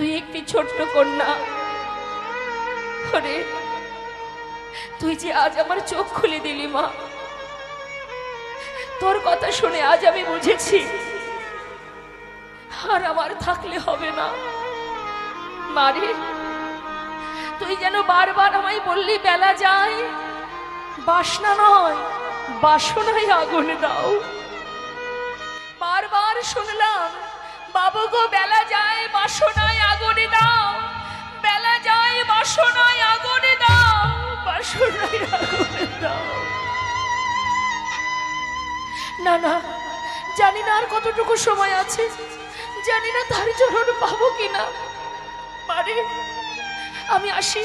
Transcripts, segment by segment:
তুই একটি ছোট্ট কন্যা। ওরে, তুই যে আজ আমার চোখ খুলে দিলি মা। তোর কথা শুনে আজ আমি বুঝেছি আর আমার থাকলে হবে না। মারে, তুই যেন বারবার আমায় বললি বেলা যায়, বাসনা নয় বাসনায় আগুন দাও। বারবার শুনলাম বাবু গো বেলা যায় বাসনায় আগুন দাও, বেলা যায় বাসনায় আগুন দাও, বাসনায় আগুন দাও। না না, জানি না আর কতটুকু সময় আছে, জানি না তার চরণ পাবো কিনা। মারে, আমি আসি।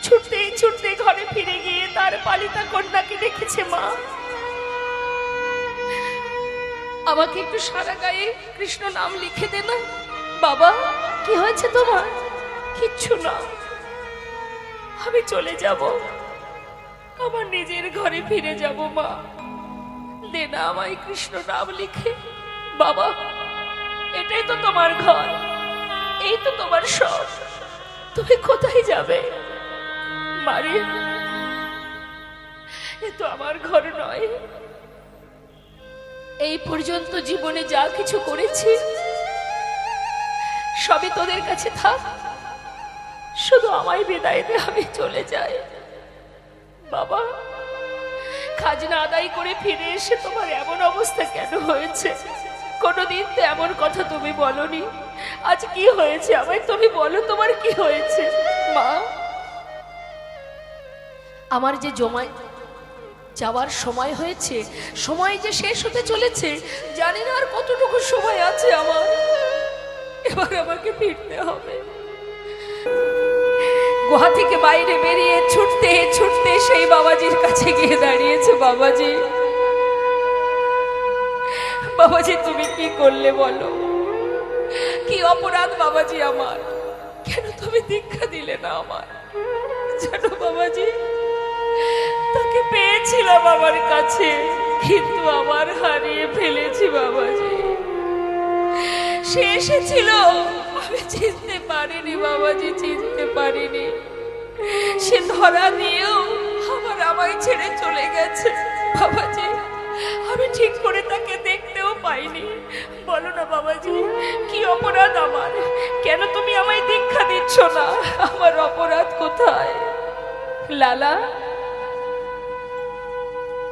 ছুটতে ছুটতে ঘরে ফিরে গিয়ে তার পালিতা কন্যাকে দেখেছে মা। আমাকে একটু সারা গায়ে কৃষ্ণ নাম লিখে দে না। বাবা, কি হয়েছে তোমার? কিচ্ছু না, আমি চলে যাব, আমার নিজের ঘরে ফিরে যাব মা। দে না আমায় কৃষ্ণ নাম লিখে। বাবা, এটাই তো তোমার ঘর, এই তো তোমার সব, তুমি কোথায় যাবে? মারে, এ তো আমার ঘর নয়। এই পর্যন্ত জীবনে যা কিছু করেছি সবই তোদের কাছে থাক, শুধু আমায় বিদায় দে, আমি চলে যাই। বাবা, খাজনা আদায় করে ফিরে এসে তোমার এমন অবস্থা কেন হয়েছে? কোনোদিন তো এমন কথা তুমি বলনি। আজ কি হয়েছে আমায় তুমি বলো, তোমার কি হয়েছে? মা, আমার যে জমায় যাওয়ার সময় হয়েছে, সময় যে শেষ হতে চলেছে, জানি না আর কতটুকু সময় আছে আমার। এবার আমাকে ফিরতে হবে। গুহা থেকে বাইরে বেরিয়ে ছুটতে ছুটতে সেই বাবাজির কাছে গিয়ে দাঁড়িয়েছে। বাবাজি, বাবাজি, তুমি কি করলে বলো? কি অপরাধ বাবাজি আমার? কেন তুমি দীক্ষা দিলে না আমার? জানো বাবাজি, তাকে পেয়েছিলাম আমার কাছে, কিন্তু আমার হারিয়ে ফেলেছি বাবাজি। সে এসেছিল, আমি চিনতে পারিনি বাবাজি, চিনতে পারিনি। সে ধরা দিয়েও আমায় ছেড়ে চলে গেছে বাবাজি। আমি ঠিক করে তাকে দেখতেও পাইনি। বলো না বাবাজি, কি অপরাধ আমার? কেন তুমি আমায় দীক্ষা দিচ্ছ না? আমার অপরাধ কোথায়? লালা,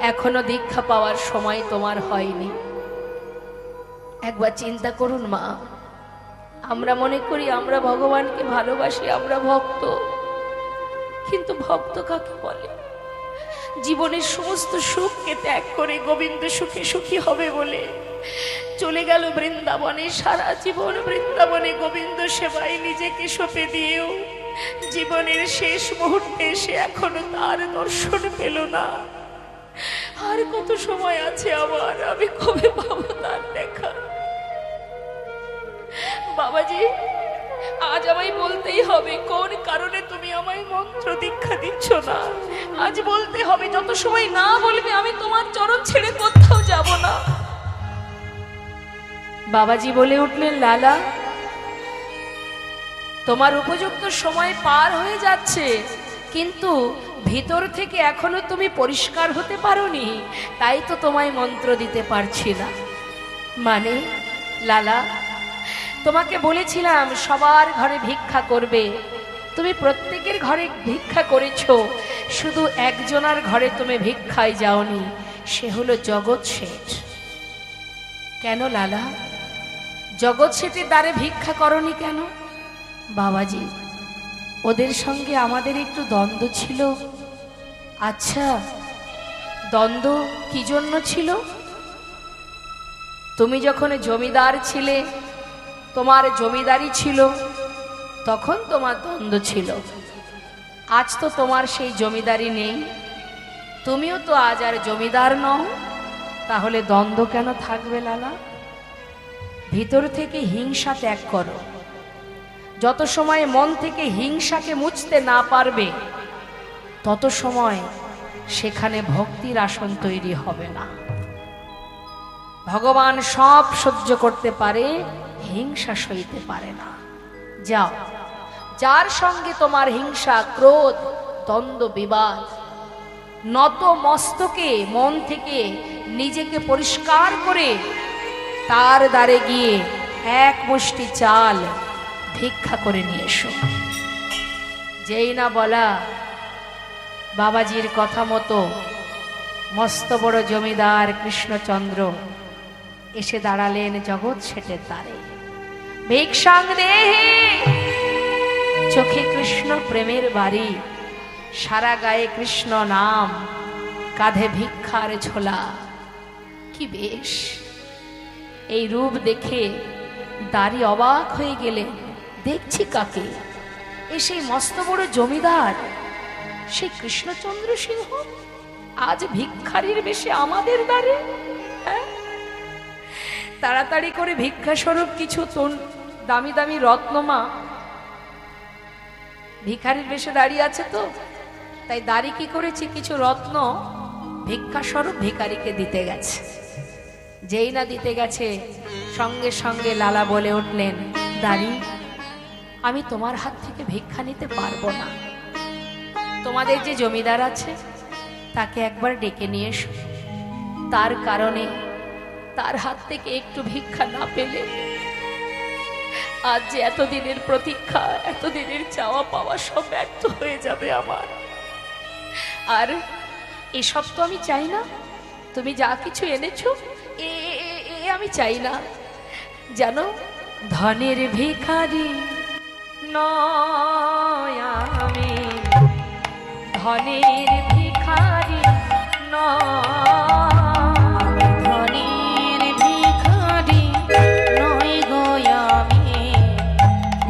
এখনো দীক্ষা পাওয়ার সময় তোমার হয়নি। একবার চিন্তা করুন মা। আমরা মনে করি আমরা ভগবানকে ভালোবাসি, আমরা ভক্ত, কিন্তু ভক্ত কাকে বলে? জীবনের সমস্ত সুখকে ত্যাগ করে গোবিন্দ সুখে সুখী হবে বলে চলে গেল বৃন্দাবনে। সারা জীবন বৃন্দাবনে গোবিন্দ সেবায় নিজেকে সঁপে দিয়েও জীবনের শেষ মুহূর্তে সে এখনো তার দর্শন পেল না। আর কত সময় আছে আমার? আমি কবে পাবো তার দেখা? বাবাজি, আজ আমায় বলতেই হবে কোন কারণে তুমি আমায় মন্ত্র দীক্ষা দিচ্ছ না। আজ বলতে হবে, যত সময় না বলবে আমি তোমার চরণ ছেড়ে কোথাও যাব না। বাবাজি বলে উঠলেন, লালা, তোমার উপযুক্ত সময় পার হয়ে যাচ্ছে, কিন্তু ভিতর থেকে এখনো তুমি পরিষ্কার হতে পারোনি, তাই তো তোমায় মন্ত্র দিতে পারছি না। মানে লালা, তোমাকে বলেছিলাম সবার ঘরে ভিক্ষা করবে, তুমি প্রত্যেকের ঘরে ভিক্ষা করেছো, শুধু একজনার ঘরে তুমি ভিক্ষায় যাওনি, সে হলো জগৎ শেঠ। কেন লালা, জগৎ শেঠের দ্বারে ভিক্ষা করনি কেন? বাবাজি, ওদের সঙ্গে আমাদের একটু দ্বন্দ্ব ছিল। আচ্ছা, দ্বন্দ্ব কি জন্য ছিল? তুমি যখন জমিদার ছিলে, তোমার জমিদারি ছিল, তখন তোমার দ্বন্দ্ব ছিল। আজ তো তোমার সেই জমিদারি নেই, তুমিও তো আজ আর জমিদার নও, তাহলে দ্বন্দ্ব কেন থাকবে লালা? ভিতর থেকে হিংসা ত্যাগ করো। যত সময় মন থেকে হিংসাকে মুছতে না পারবে, তত সময় সেখানে ভক্তির আসন তৈরি হবে না। ভগবান সব সহ্য করতে পারে, হিংসা সইতে পারে না। যাও, যার সঙ্গে তোমার হিংসা, ক্রোধ, দ্বন্দ্ব, বিবাদ, নত মস্তকে মন থেকে নিজেকে পরিষ্কার করে তার দ্বারে গিয়ে এক মুষ্টি চাল ভিক্ষা করে নিয়ে এসো। যেই না বলা, বাবাজির কথা মতো মস্ত বড় জমিদার কৃষ্ণচন্দ্র এসে দাঁড়ালেন জগৎ শেঠের দ্বারে। ভিক্ষাং দেহি, চোখে কৃষ্ণ প্রেমের বাড়ি, সারা গায়ে কৃষ্ণ নাম, কাঁধে ভিক্ষার ঝোলা। কি বেশ! এই রূপ দেখে দাঁড়ি অবাক হয়ে গেলেন। দেখছি কাকে? এ সেই মস্ত বড় জমিদার, সেই কৃষ্ণচন্দ্র সিংহ আজ ভিক্ষারীর বেশে আমাদের দ্বারে। হ্যাঁ, তাড়াতাড়ি করে ভিক্ষা স্বরূপ কিছু দামি দামি রত্নমা ভিখারির বেশে দাঁড়িয়ে আছে, তো তাই দাঁড়ি কি করেছি, কিছু রত্ন ভিক্ষা স্বরূপ ভিখারিকে দিতে গেছে। যেই না দিতে গেছে, সঙ্গে সঙ্গে লালা বলে উঠলেন, দাঁড়ি, আমি তোমার হাত থেকে ভিক্ষা নিতে পারবো না। তোমাদের যে জমিদার আছে তাকে একবার ডেকে নিয়ে এসো। তার কারণে তার হাত থেকে একটু ভিক্ষা না পেলে আজ যে এতদিনের প্রতীক্ষা, এতদিনের চাওয়া পাওয়া সব ব্যর্থ হয়ে যাবে আমার। আর এসব তো আমি চাই না। তুমি যা কিছু এনেছো আমি চাই না। জানো, ধনের ভিখারি নয় আমি, ধনের ভিখারি নয়, ধনের ভিখারি নয় গো আমি,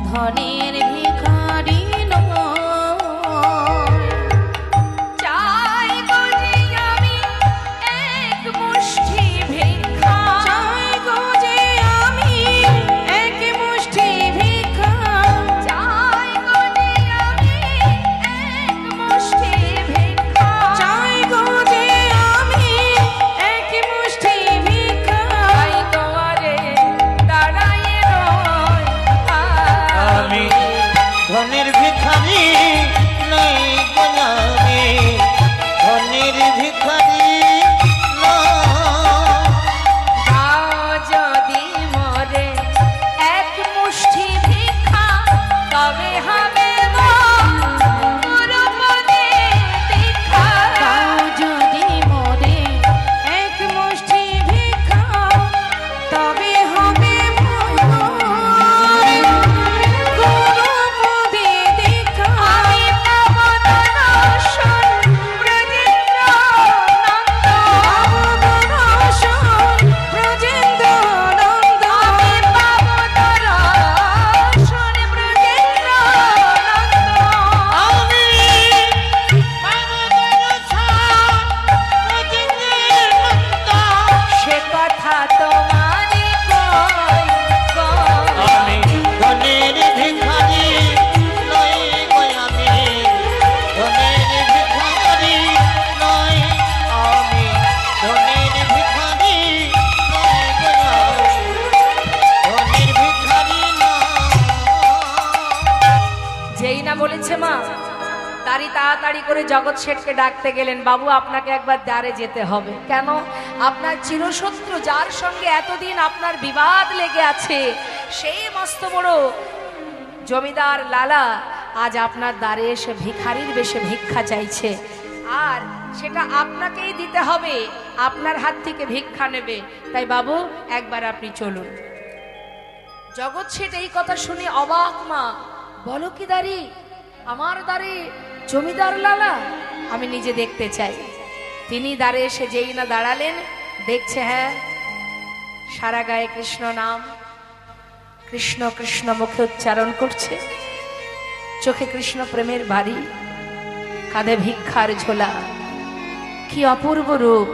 ধনের ভিখারি নয়। চাই গো যে আমি এক মুষ্টি ভিক্ষা, চাই গো যে আমি এক মুষ্টি ভিক্ষা, চাই গো যে আমি এক মুষ্টি ভিক্ষা, চাই গো যে আমি এক মুষ্টি ভিক্ষা। তাই তোমারে দাঁড়াইয়ে রই আমি ধনের ভিখারি নই গো আমি, ধনের ভিখারি নয়। দাও যদি মরে এক মুষ্টি ভিক্ষা, তবে হবে গো পুরোপদে দীক্ষা। দাও যদি মোরে এক মুষ্টি ভিক্ষা, তবে হবে গুরুপদে দীক্ষা। আমি পাবো দর্শন ব্রজেন্দ্র নন্দ, দর্শন ব্রজেন্দ্র নন্দ। আমি পাবো দর্শন ব্রজেন্দ্র নন্দ। আমি সে কথা তোমারই কই কই। আমি ধনের ভিখারি নই গো আমি, ধনের ভিখারি নই আমি, ধনের ভিখারি নই গো আমি, ধনের ভিখারি নয়। যেই না বলেছে মা, তাড়াতাড়ি করে জগৎ শেঠকে ডাকতে গেলেন। বাবু, আপনাকে একবার দ্বারে যেতে হবে। কেন? আপনার চিরশত্রু, যার সঙ্গে এতদিন আপনার বিবাদ লেগে আছে, সেই মস্ত বড় জমিদার লালা আজ আপনার দ্বারে এসে ভিখারির বেশে ভিক্ষা চাইছে, আর সেটা আপনাকেই দিতে হবে। আপনার হাত থেকে ভিক্ষা নেবে। তাই বাবু, একবার আপনি চলুন। জগৎ শেঠ এই কথা শুনে অবাক। মা, বলো কি দাঁড়ি? আমার দ্বারে জমিদার লালা? আমি নিজে দেখতে চাই। তিনি দ্বারে এসে যেই না দাঁড়ালেন, দেখছে হ্যাঁ, সারা গায়ে কৃষ্ণ নাম, কৃষ্ণ কৃষ্ণ মুখে উচ্চারণ করছে, চোখে কৃষ্ণ প্রেমের বাড়ি, কাঁধে ভিক্ষার ঝোলা। কি অপূর্ব রূপ!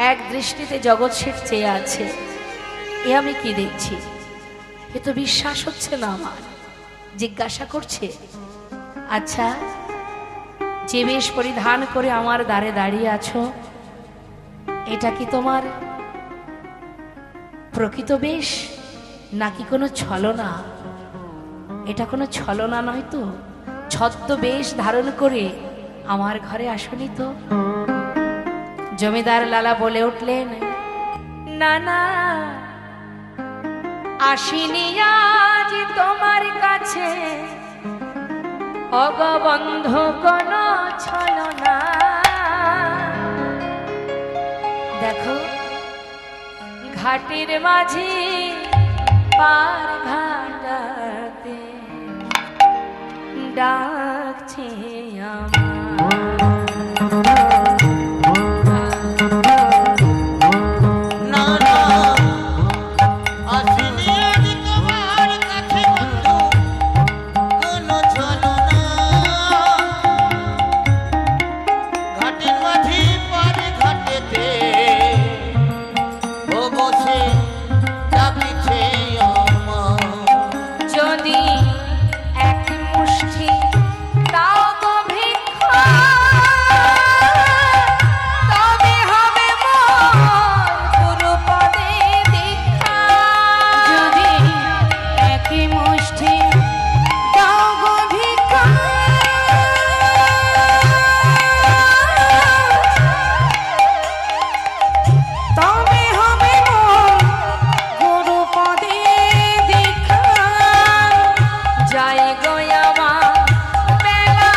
এক দৃষ্টিতে জগৎ শেঠ চেয়ে আছে। এ আমি কি দেখছি? এ তো বিশ্বাস হচ্ছে না আমার। জিজ্ঞাসা করছে, আচ্ছা, যে বেশ পরিধান করে আমার দ্বারে দাঁড়িয়ে আছো, এটা কি তোমার প্রকৃত বেশ নাকি কোনো ছলনা? এটা কোনো ছলনা নয় তো? ছদ্মবেশ ধারণ করে আমার ঘরে আসনি তো? জমিদার লালা বলে উঠলেন, না না, আসিনি আজ তোমার কাছে অগবন্ধ কোন ছলনা। দেখো ঘাটের মাঝে পার ঘাটাতে ডাকছে না না আসিনি আমি তোমার কাছে বন্ধু কোনো ছলনা। ঘাটের মাঝি পারে ঘাটেতে ও বসে ডাকিছে আমার। যদি এক মুষ্টি দাও গো ভিক্ষা, তবে হবে মোর গুরুপদে দীক্ষা। যদি এক মুষ্টি দাও গো ভিক্ষা, তবে হবে মোর গুরুপদে দীক্ষা। যাই গো আমার বেলা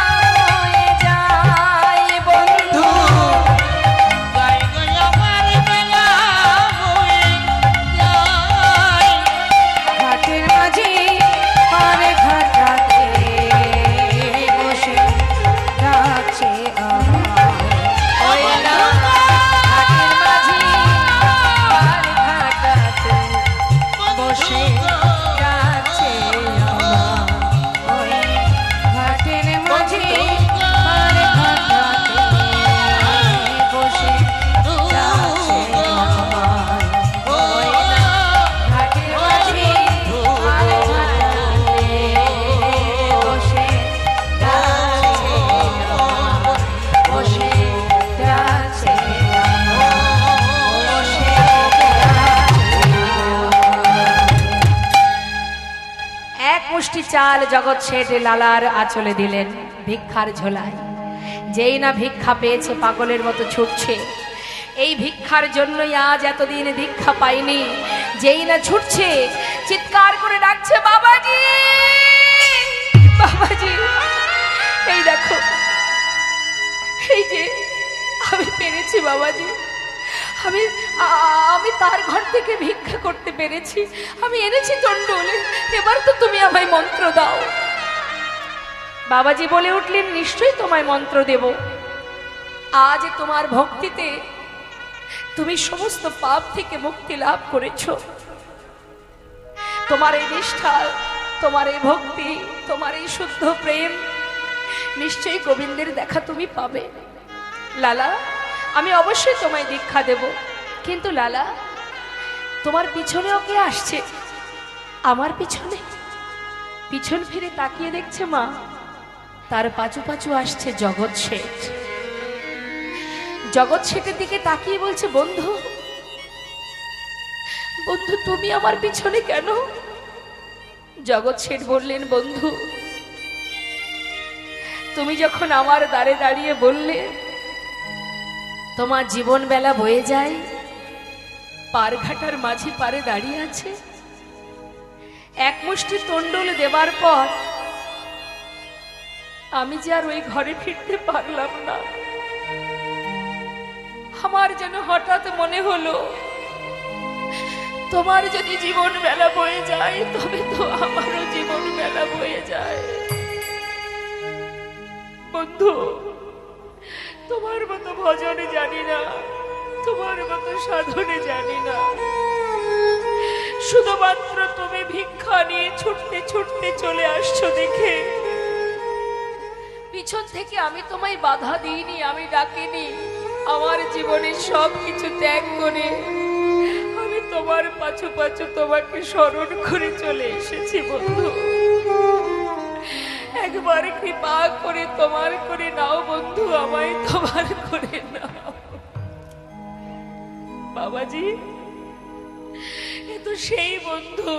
হয়ে যায় বন্ধু, গাই গাই আমার বেলা হয়ে যায়। ঘাটের মাঝি পারে ঘাটাতে বসে ডাকছে আমার। ওই না ঘাটের মাঝি পার ঘাটাতে বসে ডাকছে আমার। ওই ঘাটের মাঝি পারে ঘাটাতে বসে ডাকছে আমার। ওই না ঘাটের মাঝি পার ঘাটাতে বসে ডাকছে আমার। বসে ডাকছে আমার। বসে এক মুষ্টি চাল জগৎ শেঠ লালার আঁচলে দিলেন ভিক্ষার ঝোলায়। যেই না ভিক্ষা পেয়েছে পাগলের মতো ছুটছে। এই ভিক্ষার জন্যই আজ এতদিন দীক্ষা পাইনি। যেই না ছুটছে চিৎকার করে ডাকছে, বাবাজি বাবাজি। এই দেখো, এই যে আমি পেরেছি বাবাজি, আমি আমি তার ঘর থেকে ভিক্ষা করতে পেরেছি। আমি এনেছি চণ্ডুল, এবার তো তুমি আমায় মন্ত্র দাও। বাবাজি বলে উঠলেন, নিশ্চয়ই তোমায় মন্ত্র দেব। আজ তোমার ভক্তিতে তুমি সমস্ত পাপ থেকে মুক্তি লাভ করেছ। তোমার এই নিষ্ঠা, তোমার এই ভক্তি, তোমার এই শুদ্ধ প্রেম, নিশ্চয়ই গোবিন্দের দেখা তুমি পাবে। লালা, আমি অবশ্যই তোমায় দীক্ষা দেব, কিন্তু লালা তোমার পিছনেও কে আসছে? আমার পিছনে? পিছন ফিরে তাকিয়ে দেখছে মা, তার পাচু পাচু আসছে জগৎ শেঠ। জগৎ শেঠের দিকে তাকিয়ে বলছে, বন্ধু বন্ধু তুমি আমার পিছনে কেন? জগৎ শেঠ বললেন, বন্ধু তুমি যখন আমার দ্বারে দাঁড়িয়ে বললে তোমার জীবন বেলা বয়ে যায়, পার ঘাটার মাঝি পারে দাঁড়িয়ে আছে, এক মুষ্টি তণ্ডল দেবার পর আমি যে আর ওই ঘরে ফিরতে পারলাম না। আমার যেন হঠাৎ মনে হলো, তোমার যদি জীবন বেলা বয়ে যায় তবে তো আমারও জীবন বেলা বয়ে যায়। বন্ধু, তোমার মতো ভজনে জানি না, তোমার মতো সাধনে জানি না, শুধুমাত্র তুমি ভিক্ষা নিয়ে ছুটতে ছুটতে চলে আসছো দেখে পিছন থেকে আমি তোমায় বাধা দিইনি, আমি ডাকিনি। আমার জীবনের সব কিছু ত্যাগ করে আমি তোমার পাছু পাছু তোমাকে স্মরণ করে চলে এসেছি। বন্ধু, একবার কৃপা করে তোমার করে নাও বন্ধু, আমায় তোমার করে নাও। বাবাজি, এ তো সেই বন্ধু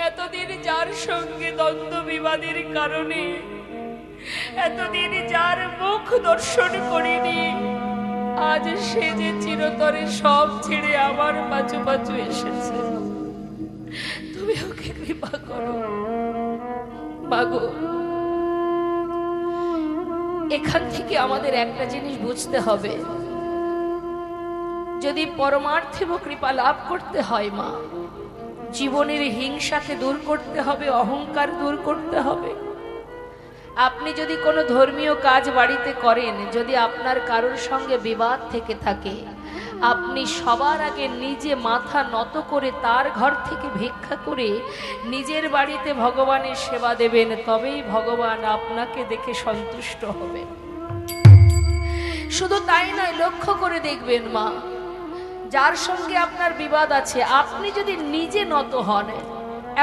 এতদিন যার সঙ্গে দ্বন্দ্ব বিবাদের কারণে এতদিন যার মুখ দর্শন করিনি, আজ সে যে চিরতরে সব ছেড়ে আমার পাচু পাচু এসেছে। তুমি ওকে কৃপা করো মাগো। এখান থেকে আমাদের একটা জিনিস বুঝতে হবে, যদি পরমার্থিব কৃপা লাভ করতে হয় মা, জীবনের হিংসাকে দূর করতে হবে, অহংকার দূর করতে হবে। আপনি যদি কোনো ধর্মীয় কাজ বাড়িতে করেন, যদি আপনার কারোর সঙ্গে বিবাদ থেকে থাকে, আপনি সবার আগে নিজে মাথা নত করে তার ঘর থেকে ভিক্ষা করে নিজের বাড়িতে ভগবানের সেবা দেবেন, তবেই ভগবান আপনাকে দেখে সন্তুষ্ট হবেন। শুধু তাই নয়, লক্ষ্য করে দেখবেন মা, যার সঙ্গে আপনার বিবাদ আছে, আপনি যদি নিজে নত হন,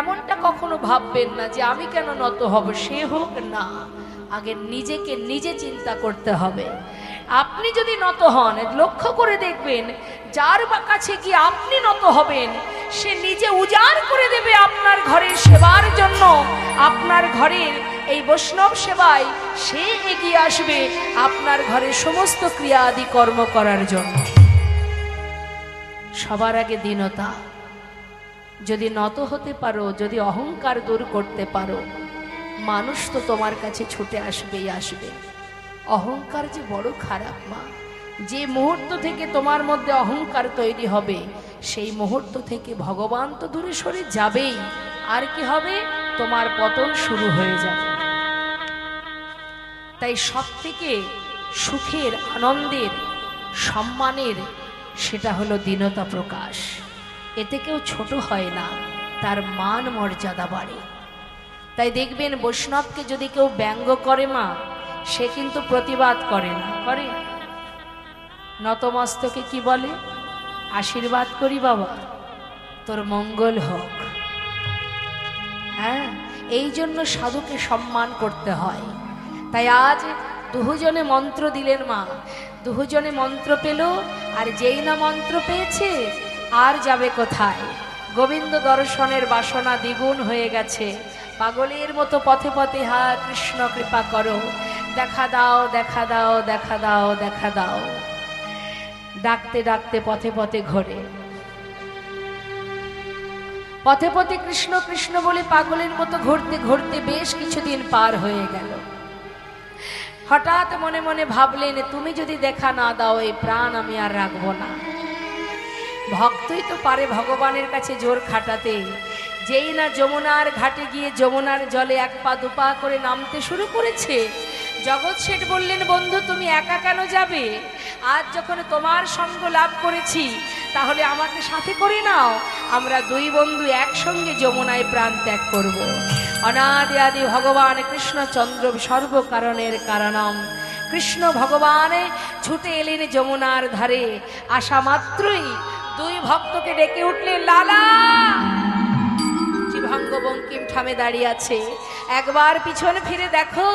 এমনটা কখনো ভাববেন না যে আমি কেন নত হব, সে হোক না, আগে নিজেকে নিজে চিন্তা করতে হবে। আপনি যদি নত হন, লক্ষ্য করে দেখবেন যার কাছে কি আপনি নত হবেন, সে নিজে উজাড় করে দেবে আপনার ঘরের সেবার জন্য। আপনার ঘরের এই বৈষ্ণব সেবায় সে এগিয়ে আসবে আপনার ঘরের সমস্ত ক্রিয়া আদি কর্ম করার জন্য। সবার আগে দীনতা, যদি নত হতে পারো, যদি অহংকার দূর করতে পারো, মানুষ তো তোমার কাছে ছুটে আসবেই আসবে। অহংকার যে বড় খারাপ মা, যে মুহূর্ত থেকে তোমার মধ্যে অহংকার তৈরি হবে, সেই মুহূর্ত থেকে ভগবান তো দূরে সরে যাবেই, আর কি হবে, তোমার পতন শুরু হয়ে যাবে। তাই সব থেকে সুখের, আনন্দের, সম্মানের সেটা হলো দীনতা প্রকাশ। এতে কেউ ছোট হয় না, তার মান মর্যাদা বাড়ে। তাই দেখবেন বৈষ্ণবকে যদি কেউ ব্যঙ্গ করে মা, সে কিন্তু প্রতিবাদ করে না, করে নতমস্তকে কি বলে, আশীর্বাদ করি বাবা, তোর মঙ্গল হোক। হ্যাঁ, এই জন্য সাধুকে সম্মান করতে হয়। তাই আজ দুজনে মন্ত্র দিলেন মা, দুজনে মন্ত্র পেল, আর যেই না মন্ত্র পেয়েছে আর যাবে কোথায়, গোবিন্দ দর্শনের বাসনা দ্বিগুণ হয়ে গেছে। পাগলের মতো পথে পথে হা কৃষ্ণ কৃপা করো, দেখা দাও দেখা দাও দেখা দাও দেখা দাও, ডাকতে ডাকতে পথে পথে ঘোরে। পথে পথে কৃষ্ণ কৃষ্ণ বলে পাগলের মতো ঘুরতে ঘুরতে বেশ কিছুদিন পার হয়ে গেল। হঠাৎ মনে মনে ভাবলেন, তুমি যদি দেখা না দাও, এই প্রাণ আমি আর রাখবো না। ভক্তই তো পারে ভগবানের কাছে জোর খাটাতে। যেই না যমুনার ঘাটে গিয়ে যমুনার জলে এক পা দুপা করে নামতে শুরু করেছে, জগৎ শেঠ বললেন, বন্ধু তুমি একা কেন যাবে? আজ যখন তোমার সঙ্গ লাভ করেছি, তাহলে আমাকে সাথে করে নাও, আমরা দুই বন্ধু একসঙ্গে যমুনায় প্রাণ ত্যাগ করব। অনাদি আদি ভগবান কৃষ্ণচন্দ্র সর্বকারণের কারণম, কৃষ্ণ ভগবান ছুটে এলেন যমুনার ধারে। আসা মাত্রই দুই ভক্তকে ডেকে উঠলেন, লালা। চিভাঙ্গ বঙ্কিম ঠামে দাঁড়িয়ে আছে, একবার পিছন ফিরে দেখো।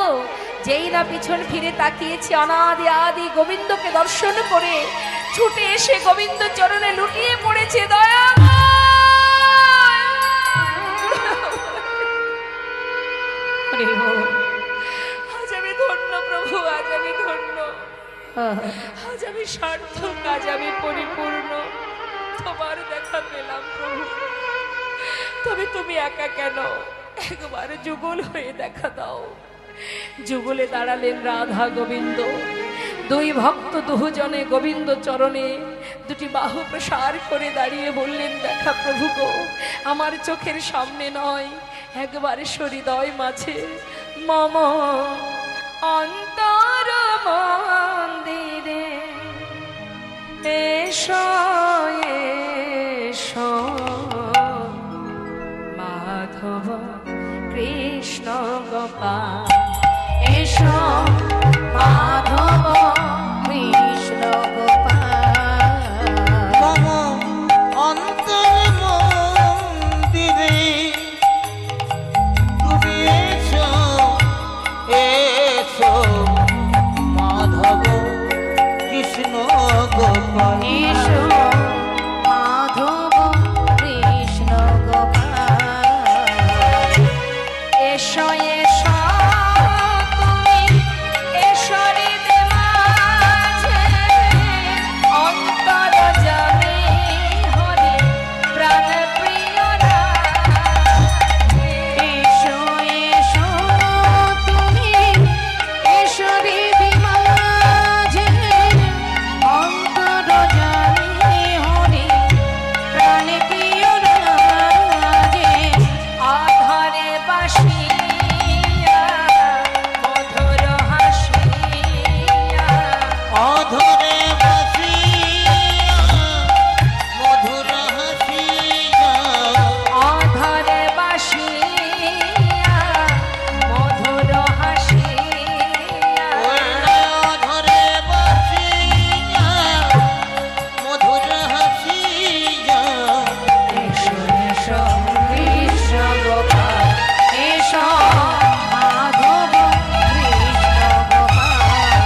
যেই না পিছন ফিরে তাকিয়েছে, অনাদি আদি গোবিন্দকে দর্শন করে ছুটে এসে গোবিন্দ চরণে লুটিয়ে পড়েছে, দয়া আজ আমি ধন্য প্রভু, আজ আমি ধন্য, আজ আমি সার্থক, আজ আমি পরিপূর্ণ। তোমার দেখা পেলাম প্রভু, তবে তুমি একা কেন, একবার যুগল হয়ে দেখা দাও। যুগলে দাঁড়ালেন রাধা গোবিন্দ, দুই ভক্ত দুজনে গোবিন্দ চরণে দুটি বাহু প্রসার করে দাঁড়িয়ে বললেন, দেখা প্রভু গো, আমার চোখের সামনে নয়, একবারে হৃদয় মাঝে মম অন্তর মন্দিরে এসো এসো মাধব কৃষ্ণ গোপাল, এসো মাধব কৃষ্ণ গোপাল, মম অন্তর মন্দিরে তুমি এসো এসো মাধব কৃষ্ণ গোপাল, এসো মাধব কৃষ্ণ গোপাল। এসো তুমি এসো হৃদে মাঝে অন্তর জানে হরি প্রাণ প্রিয় রাধে। এসো এসো তুমি এসো হৃদে মাঝে অন্তর জানে হরি প্রাণ প্রিয় রাধে। আধারে বাসিয়া মধুর হাসিয়া অধরে বসিয়া মধুর হাসিয়া আধারে বাসিয়া মধুর হাসিয়া অধরে বসিয়া মধুর হাসিয়া এসো এসো কৃষ্ণ গোপাল এসো মাধব কৃষ্ণ গোপাল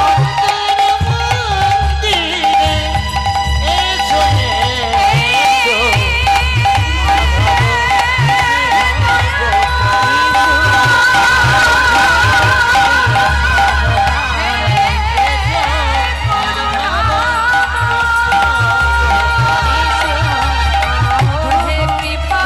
অন্তর মন্দিরে এসো এসো হে কৃপা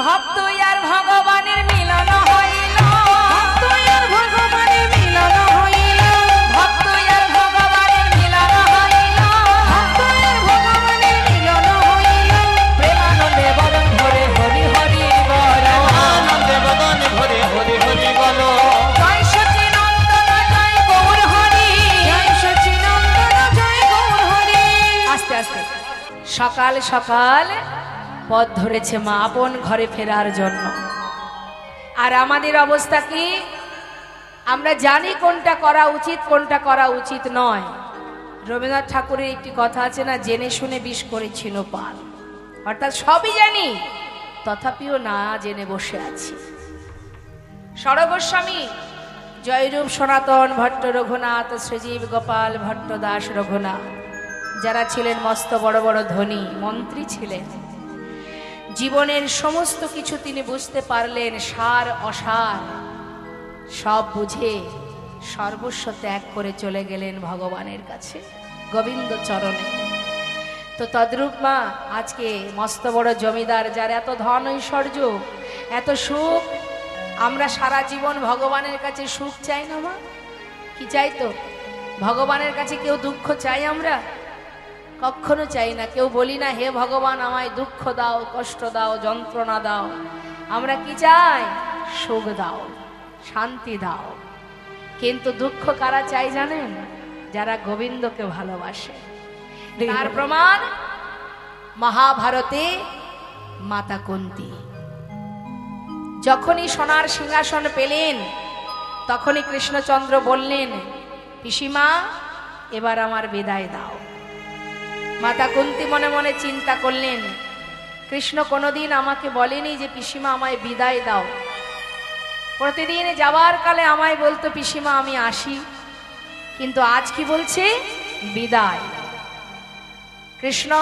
ভক্ত আর ভগবানের মিলন হইল ভক্ত আর ভগবানের মিলন হইল ভক্ত আর ভগবানের মিলন হইল ভক্ত আর ভগবানের মিলন হইল প্রেমানন্দে বদন ভরে হরি হরি বল আনন্দে বদনে ভরে হরি হরি বলো জয় সচিনন্দন জয় গৌর হরি জয় সচিনন্দন জয় গৌর হরি। আস্তে আস্তে সকাল সকাল পথ ধরেছে মা আপন ঘরে ফেরার জন্য। আর আমাদের অবস্থা কি? আমরা জানি কোনটা করা উচিত কোনটা করা উচিত নয়। রবীন্দ্রনাথ ঠাকুরের একটি কথা আছে না, জেনে শুনে বিষ করেছিল পান। অর্থাৎ সবই জানি তথাপিও না জেনে বসে আছি। সরগোস্বামী জয়রূপ সনাতন ভট্ট রঘুনাথ শ্রীজীব গোপাল ভট্ট দাস রঘুনাথ যারা ছিলেন মস্ত বড় বড় ধনী মন্ত্রী ছিলেন, জীবনের সমস্ত কিছু তিনি বুঝতে পারলেন, সার অসার সব বুঝে সর্বস্ব ত্যাগ করে চলে গেলেন ভগবানের কাছে গোবিন্দ চরণে। তো তদ্রূপ মা আজকে মস্ত বড় জমিদার যার এত ধন ঐশ্বর্য এত সুখ, আমরা সারা জীবন ভগবানের কাছে সুখ চাই না মা? কি চাই? তো ভগবানের কাছে কেউ দুঃখ চাই? আমরা কখনো চাই না। কেউ বলি না হে ভগবান আমায় দুঃখ দাও, কষ্ট দাও, যন্ত্রণা দাও। আমরা কি চাই? সুখ দাও, শান্তি দাও। কিন্তু দুঃখ কারা চাই জানেন? যারা গোবিন্দকে ভালোবাসে। তার প্রমাণ মহাভারতে মাতা কুন্তী যখনই সোনার সিংহাসন পেলেন তখনই কৃষ্ণচন্দ্র বললেন, পিসিমা এবার আমার বিদায় দাও। মাতা কুন্তী মনে মনে চিন্তা করলেন, কৃষ্ণ কোনোদিন আমাকে বলেনি যে পিসিমা আমায় বিদায় দাও। প্রতিদিন যাবার কালে আমায় বলতো পিসিমা আমি আসি, কিন্তু আজ কি বলছে? বিদায়। কৃষ্ণ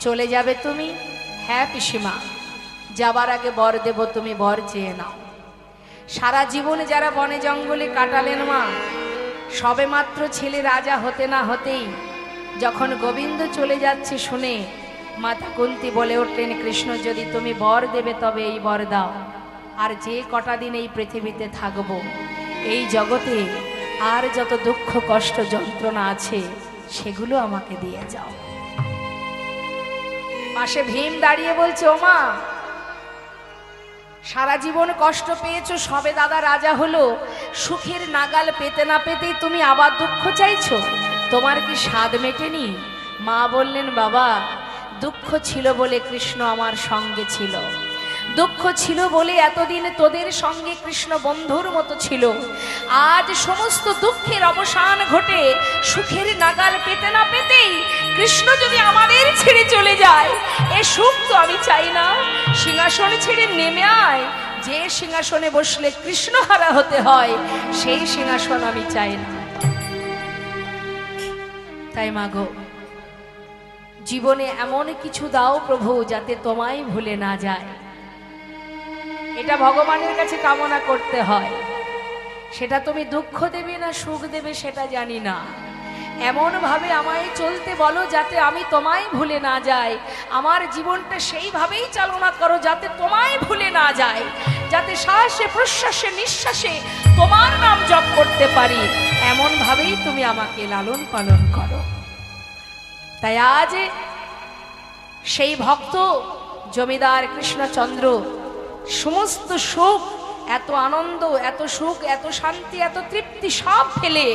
চলে যাবে তুমি? হ্যাঁ পিসিমা, যাবার আগে বর দেব, তুমি বর চেয়ে নাও। সারা জীবন যারা বনে জঙ্গলে কাটালেন মা, সবে মাত্র ছেলে রাজা হতে না হতেই যখন গোবিন্দ চলে যাচ্ছে শুনে মাতা কুন্তী বলে উঠলেন, কৃষ্ণ যদি তুমি বর দেবে তবে এই বর দাও, আর যে কটা দিন এই পৃথিবীতে থাকব এই জগতে আর যত দুঃখ কষ্ট যন্ত্রণা আছে সেগুলো আমাকে দিয়ে যাও। পাশে ভীম দাঁড়িয়ে বলছে, ও মা সারা জীবন কষ্ট পেয়েছো, সবে দাদা রাজা হলো, সুখের নাগাল পেতে না পেতেই তুমি আবার দুঃখ চাইছো, তোমার কি স্বাদ মেটেনি? মা বললেন, বাবা দুঃখ ছিল বলে কৃষ্ণ আমার সঙ্গে ছিল, দুঃখ ছিল বলে এতদিন তোদের সঙ্গে কৃষ্ণ বন্ধুর মতো ছিল। আজ সমস্ত দুঃখের অবসান ঘটে সুখের নাগাল পেতে না পেতেই কৃষ্ণ যদি আমাদের ছেড়ে চলে যায়, এ সুখ তো আমি চাই না। সিংহাসন ছেড়ে নেমে আয়, যে সিংহাসনে বসলে কৃষ্ণহারা হতে হয় সেই সিংহাসন আমি চাই না। তাই মাগো, জীবনে এমন কিছু দাও প্রভু যাতে তোমায় ভুলে না যায়। এটা ভগবানের কাছে কামনা করতে হয়। সেটা তুমি দুঃখ দেবে না সুখ দেবে সেটা জানি না, এমন ভাবে আমায় চলতে বলো যাতে আমি তোমায় ভুলে না যাই। আমার জীবনটা সেইভাবেই চালনা করো যাতে তোমায় ভুলে না যায়, যাতে শ্বাসে প্রশ্বাসে নিঃশ্বাসে তোমার নাম জপ করতে পারি, এমন ভাবেই তুমি আমাকে লালন পালন করো। তাই আজ সেই ভক্ত জমিদার কৃষ্ণচন্দ্র সমস্ত সুখ, এত আনন্দ, এত সুখ, এত শান্তি, এত তৃপ্তি সব ফেলে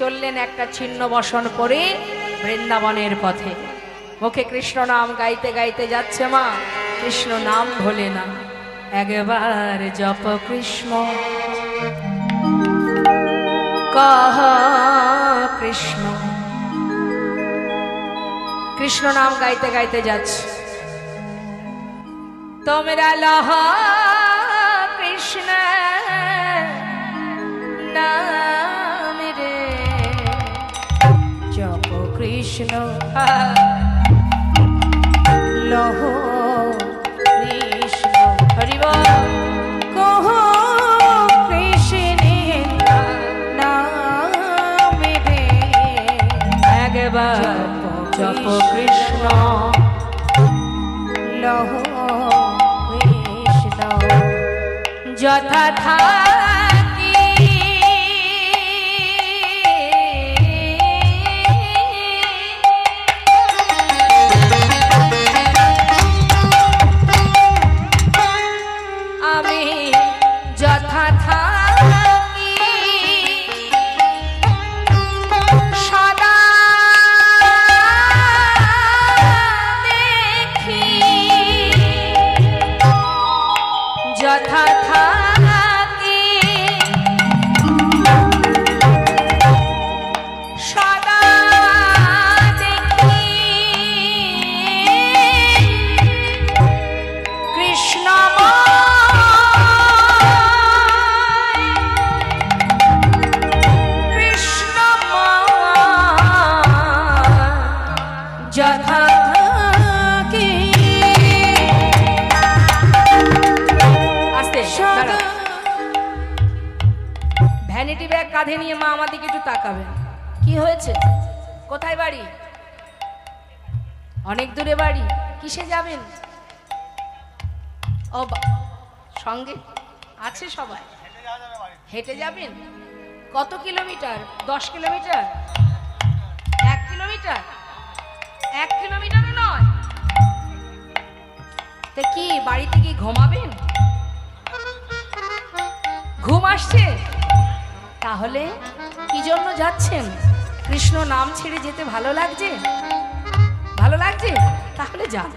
চললেন একটা ছিন্ন বসন করে বৃন্দাবনের পথে। মুখে কৃষ্ণ নাম গাইতে গাইতে যাচ্ছে মা, কৃষ্ণ নাম ভোলে না, একবার জপ কৃষ্ণ কহ কৃষ্ণ। কৃষ্ণ নাম গাইতে গাইতে যাচ্ছে। তোমরা লহ কৃষ্ণ নাম রে, জপ কৃষ্ণ লহ কৃষ্ণ হরি বল, কহ কৃষ্ণের নাম রে, একবার জপ কৃষ্ণ লহ কৃষ্ণ। যথা থাকি আমি, যথা থাকি সদা দেখি, যথা থাকি সদা দেখি, যথা থাকি। আস্তে দাঁড়াও। ভ্যানিটি ব্যাগ কাঁধে নিয়ে মা আমার দিকে একটু তাকাবেন। কি হয়েছে? কোথায় বাড়ি? অনেক দূরে বাড়ি। কিসে যাবেন? ও সঙ্গে আছে সবাই? হেঁটে যাবেন? কত কিলোমিটার? 10 কিলোমিটার? 1 কিলোমিটার? 1 কিলোমিটারও নয়। তা কি বাড়িতে কি ঘুমাবেন? ঘুম আসছে? তাহলে কি জন্য যাচ্ছেন? কৃষ্ণ নাম ছেড়ে যেতে ভালো লাগছে? ভালো লাগছে? তাহলে যান।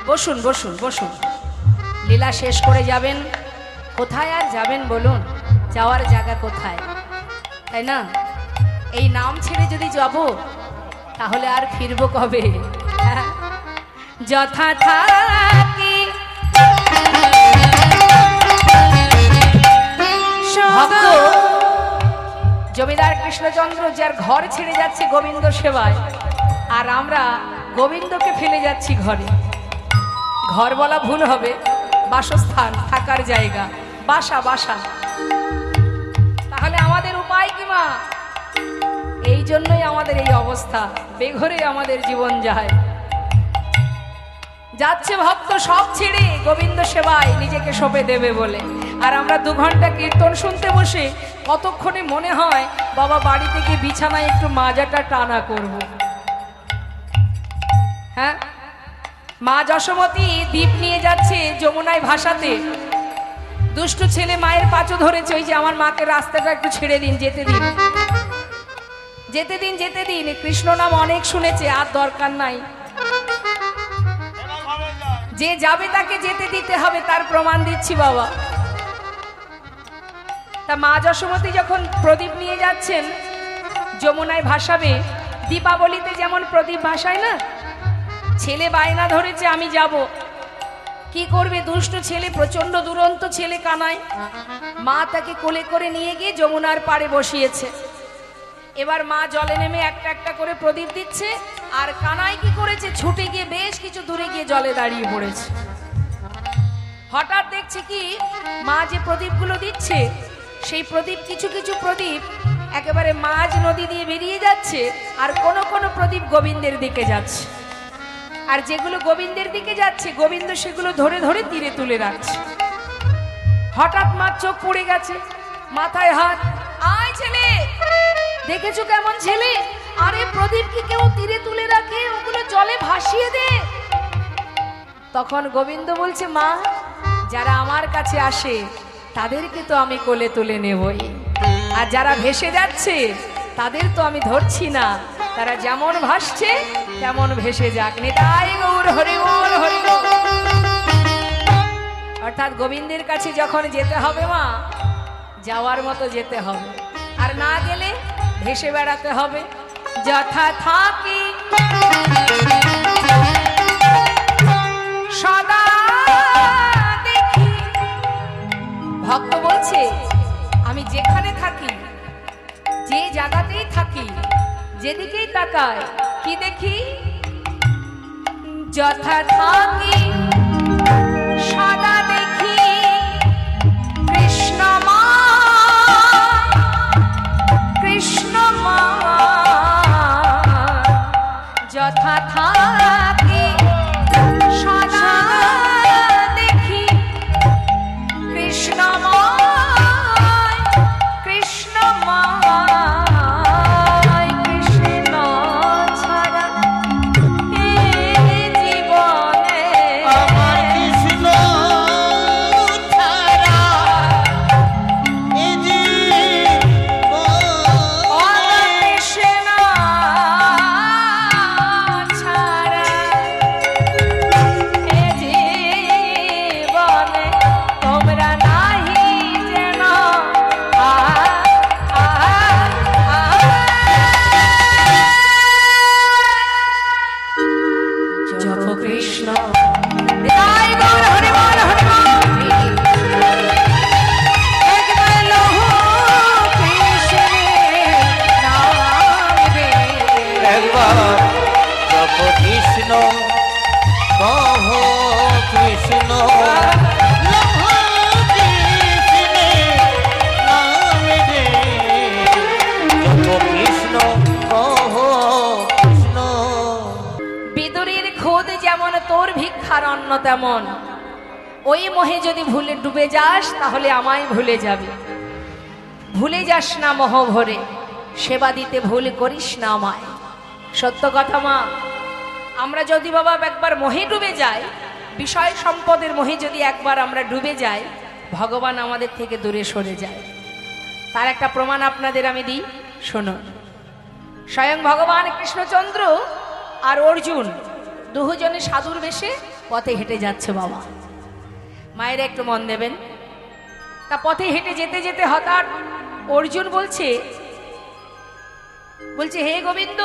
বসুন বসুন বসুন। লীলা শেষ করে যাবেন। কোথায় আর যাবেন বলুন? যাওয়ার জায়গা কোথায়, তাই না? এই নাম ছেড়ে যদি যাব তাহলে আর ফিরবো কবে? যথা থাকি ভক্ত জমিদার কৃষ্ণচন্দ্র যার ঘর ছেড়ে যাচ্ছে গোবিন্দ সেবায়, আর আমরা গোবিন্দকে ফেলে যাচ্ছি ঘরে। ঘর বলা ভুল হবে, বাসস্থান, থাকার জায়গা, বাসা বাসা। তাহলে আমাদের উপায় কি মা? এই জন্যই আমাদের এই অবস্থা, বেঘরে আমাদের জীবন যায়। যাচ্ছে ভক্ত সব ছেড়ে গোবিন্দ সেবায় নিজেকে সঁপে দেবে বলে, আর আমরা 2 ঘন্টা কীর্তন শুনতে বসে কতক্ষণে মনে হয় বাবা বাড়ি থেকে বিছানায় একটু মাজাটা টানা করব। হ্যাঁ, মা যশোমতী দ্বীপ নিয়ে যাচ্ছে যমুনায় ভাসাতে। দুষ্টু ছেলে মায়ের পাঁচু ধরেছে, ওই যে আমার মাকে রাস্তাটা একটু ছেড়ে দিন, যেতে দিন, যেতে দিন, যেতে দিন। কৃষ্ণ নাম অনেক শুনেছে, আর দরকার নাই। যে যাবে তাকে যেতে দিতে হবে, তার প্রমাণ দিচ্ছি বাবা। তা মা যশোমতী যখন প্রদীপ নিয়ে যাচ্ছেন যমুনায় ভাসাবে, দীপাবলিতে যেমন প্রদীপ ভাসায় না, ছেলে বায়না ধরেছে আমি যাব। কি করবে দুষ্ট ছেলে, প্রচন্ড দুরন্ত ছেলে কানাই। মা তাকে কোলে করে নিয়ে গিয়ে যমুনার পাড়ে বসিয়েছে। এবার মা জলে নেমে একটা একটা করে প্রদীপ দিচ্ছে, আর কানাই কি করেছে, ছুটে গিয়ে বেশ কিছু দূরে গিয়ে জলে দাঁড়িয়ে পড়েছে। হঠাৎ দেখছে কি, মা যে প্রদীপগুলো দিচ্ছে সেই প্রদীপ, কিছু কিছু প্রদীপ একেবারে মাঝ নদী দিয়ে বেরিয়ে যাচ্ছে, আর কোন কোন প্রদীপ গোবিন্দের দিকে যাচ্ছে। আর যেগুলো গোবিন্দের দিকে যাচ্ছে, গোবিন্দ সেগুলো ধরে ধরে তীরে তুলে রাখছে। হঠাৎ মা চোখ পড়ে গেছে, মাথায় হাত, আয় ছেলে, দেখেছো কেমন ছেলে? আরে প্রদীপ কি কেউ তীরে তুলে রাখে? ওগুলো জলে ভাসিয়ে দে। তখন গোবিন্দ বলছে, মা, যারা আমার কাছে আসে তাদেরকে তো আমি কোলে তুলে নেবই, আর যারা ভেসে যাচ্ছে তাদের তো আমি ধরছি না। তারা যেমন ভাসছে তেমন ভেসে যাক। নিতাই গৌর হরি বল, হরি বল। অর্থাৎ গোবিন্দের কাছে যখন যেতে হবে মা, যাওয়ার মতো যেতে হবে, আর না গেলে ভেসে বেড়াতে হবে। যথা থাকি সদা দেখি। ভক্ত বলছে, আমি যেখানে থাকি, যে জায়গাতেই থাকি, যেদিকেই তাকাই, কি দেখি? যথা থাকি সদা দেখি কৃষ্ণময়, কৃষ্ণময়। যথা থাকি সদা দেখি কৃষ্ণময়, কৃষ্ণময়। কৃষ্ণ ছাড়া এ জীবনে আমার কৃষ্ণ ছাড়া এ জীবনে কৃষ্ণ ছাড়া এ জীবনে তোমরা নাহি যেন জপ কৃষ্ণ। নিতাই গৌর হরি বল, হরি বল। একবার লহো কৃষ্ণের নাম রে। একবার জপ কৃষ্ণ, কহ কৃষ্ণ, লহ কৃষ্ণের নামে রে। জপ কৃষ্ণ, কহ কৃষ্ণ। বিদুরীর খোদ যেমন তোর ভিক্ষার অন্ন তেমন, ওই মোহে যদি ভুলে ডুবে যাস তাহলে আমায় ভুলে যাবি। ভুলে যাস না মোহ ভরে, সেবা দিতে ভুল করিস না আমায়। সত্য কথা মা, আমরা যদি বাবা একবার মোহে ডুবে যাই, বিষয় সম্পদের মোহে যদি একবার আমরা ডুবে যাই, ভগবান আমাদের থেকে দূরে সরে যায়। তার একটা প্রমাণ আপনাদের আমি দিই, শুনুন। স্বয়ং ভগবান কৃষ্ণচন্দ্র আর অর্জুন দুজনে সাধুর বেশে পথে হেঁটে যাচ্ছে বাবা। মায়েরা একটু মন দেবেন। তা পথে হেঁটে যেতে যেতে হঠাৎ অর্জুন বলছে, হে গোবিন্দ,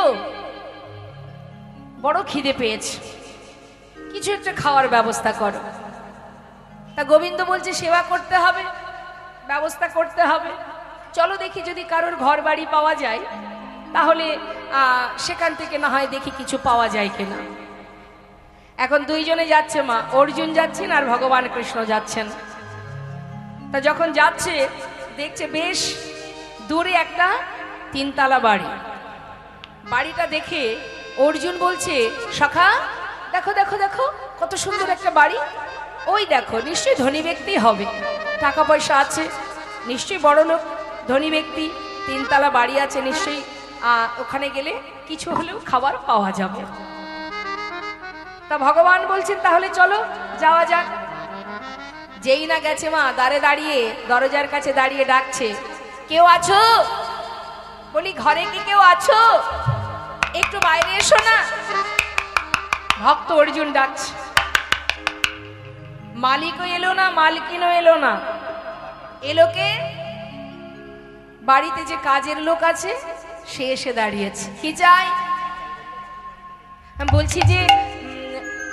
বড় খিদে পেয়েছে, কিছু একটা খাওয়ার ব্যবস্থা করো। তা গোবিন্দ বলছে, সেবা করতে হবে, ব্যবস্থা করতে হবে। চলো দেখি যদি কারোর ঘর বাড়ি পাওয়া যায়, তাহলে সেখান থেকে না হয় দেখি কিছু পাওয়া যায় কিনা। এখন দুইজনে যাচ্ছে মা, অর্জুন যাচ্ছেন আর ভগবান কৃষ্ণ যাচ্ছেন। তা যখন যাচ্ছে দেখছে বেশ দূরে একটা তিনতলা বাড়ি। বাড়িটা দেখে অর্জুন বলছে, সখা দেখো দেখো দেখো, কত সুন্দর একটা বাড়ি। ওই দেখো, নিশ্চয়ই ধনী ব্যক্তি হবে, টাকা পয়সা আছে, নিশ্চয়ই বড় লোক, ধনী ব্যক্তি, তিনতলা বাড়ি আছে, নিশ্চয়ই ওখানে গেলে কিছু হলেও খাবার পাওয়া যাবে। তা ভগবান বলছেন, তাহলে চলো যাওয়া যাক। যেই না গেছে মা, দ্বারে দাঁড়িয়ে, দরজার কাছে দাঁড়িয়ে ডাকছে, কেউ আছো? বলি, ঘরে কি কেউ আছো? একটু বাইরে এসো না। ভক্ত অর্জুন ডাকছে। মালিকও এলো না, মালকিনও এলো না, এলোকে বাড়িতে যে কাজের লোক আছে সে এসে দাঁড়িয়েছে। কি চাই? আমি বলছি যে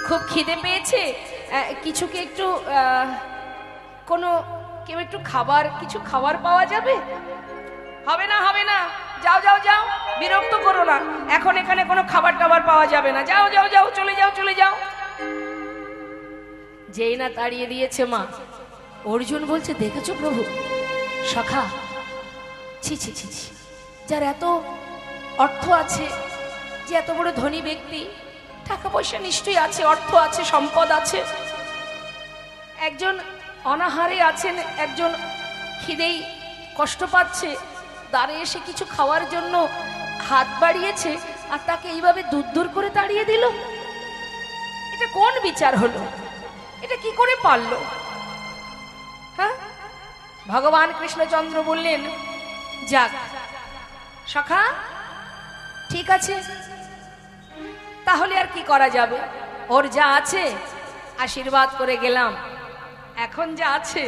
খুব খিদে পেয়েছে, কিছুকে একটু কোনো কেউ একটু খাবার, কিছু খাবার পাওয়া যাবে? হবে না, হবে না, যাও যাও যাও, বিরক্ত করো না, এখন এখানে কোনো খাবার টাবার পাওয়া যাবে না, যাও যাও যাও, চলে যাও চলে যাও। যেই না তাড়িয়ে দিয়েছে মা, অর্জুন বলছে দেখেছো প্রভু, সখা ছি ছি ছি ছি, যার এত অর্থ আছে, যে এত বড় ধনী ব্যক্তি, টাকা পয়সা নিশ্চয়ই আছে, অর্থ আছে, সম্পদ আছে, একজন অনাহারে আছেন, একজন খিদেই কষ্ট পাচ্ছে, দ্বারে এসে কিছু খাওয়ার জন্য হাত বাড়িয়েছে, আর তাকে এইভাবে দূর দূর করে তাড়িয়ে দিল। এটা কোন বিচার হলো? এটা কি করে পারলো? হ্যাঁ, ভগবান কৃষ্ণচন্দ্র বললেন, যাক সখা, ঠিক আছে, তাহলে আর কি করা যাবে, ওর যা আছে আশীর্বাদ করে গেলাম, এখন যা আছে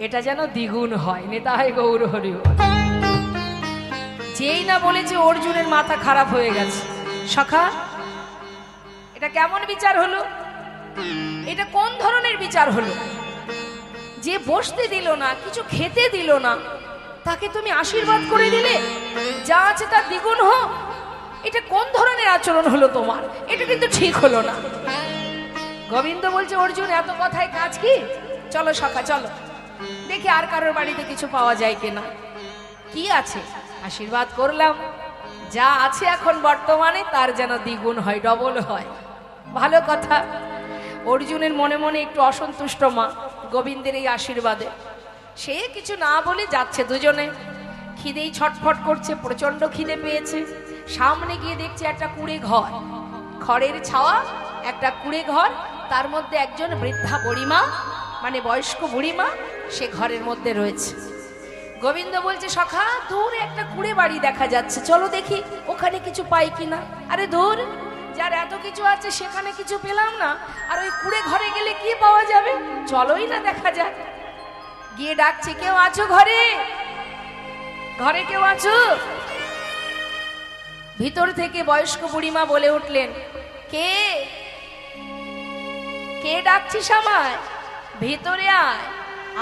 এটা যেন দ্বিগুণ হয়, নেতাই গৌর হরি বল। যেই না বলেছে অর্জুনের মাথা খারাপ হয়ে গেছে। সখা, এটা কেমন বিচার হলো? এটা কোন ধরনের বিচার হলো? যে বসতে দিল না, কিছু খেতে দিল না, তাকে তুমি আশীর্বাদ করে দিলে যা আছে তার দ্বিগুণ হোক? এটা কোন ধরনের আচরণ হলো তোমার? এটা কিন্তু ঠিক হলো না। গোবিন্দ বলছে, অর্জুন এত কথায় কাজ কি? চলো সখা চলো, দেখি আর কারোর বাড়িতে কিছু পাওয়া যায় কিনা। কি আছে? আশীর্বাদ করলাম, যা আছে এখন বর্তমানে তার যেন দ্বিগুণ হয়, ডবল হয়। ভালো কথা। অর্জুনের মনে মনে একটু অসন্তুষ্ট মা গোবিন্দের এই আশীর্বাদে। সে কিছু না বলে যাচ্ছে, দুজনে খিদেই ছটফট করছে, প্রচন্ড খিদে পেয়েছে। সামনে গিয়ে দেখছে একটা কুঁড়ে ঘর, খড়ের ছাওয়া একটা কুঁড়ে ঘর, তার মধ্যে একজন বৃদ্ধা বুড়িমা, মানে বয়স্ক বুড়িমা, সে ঘরের মধ্যে রয়েছে। গোবিন্দ বলছে, সখা দূরে একটা কুঁড়ে বাড়ি দেখা যাচ্ছে, চলো দেখি ওখানে কিছু পাই কিনা। আরে দূর, যার এত কিছু আছে সেখানে কিছু পেলাম না, আর ওই কুঁড়ে ঘরে গেলে কি পাওয়া যাবে, চলোই না দেখা যাক। গিয়ে ডাকছে, কেউ আছো ঘরে? ঘরে কেউ আছো? ভিতর থেকে বয়স্ক বুড়িমা বলে উঠলেন, কে কে ডাকছিস আমায়? ভিতরে আয়।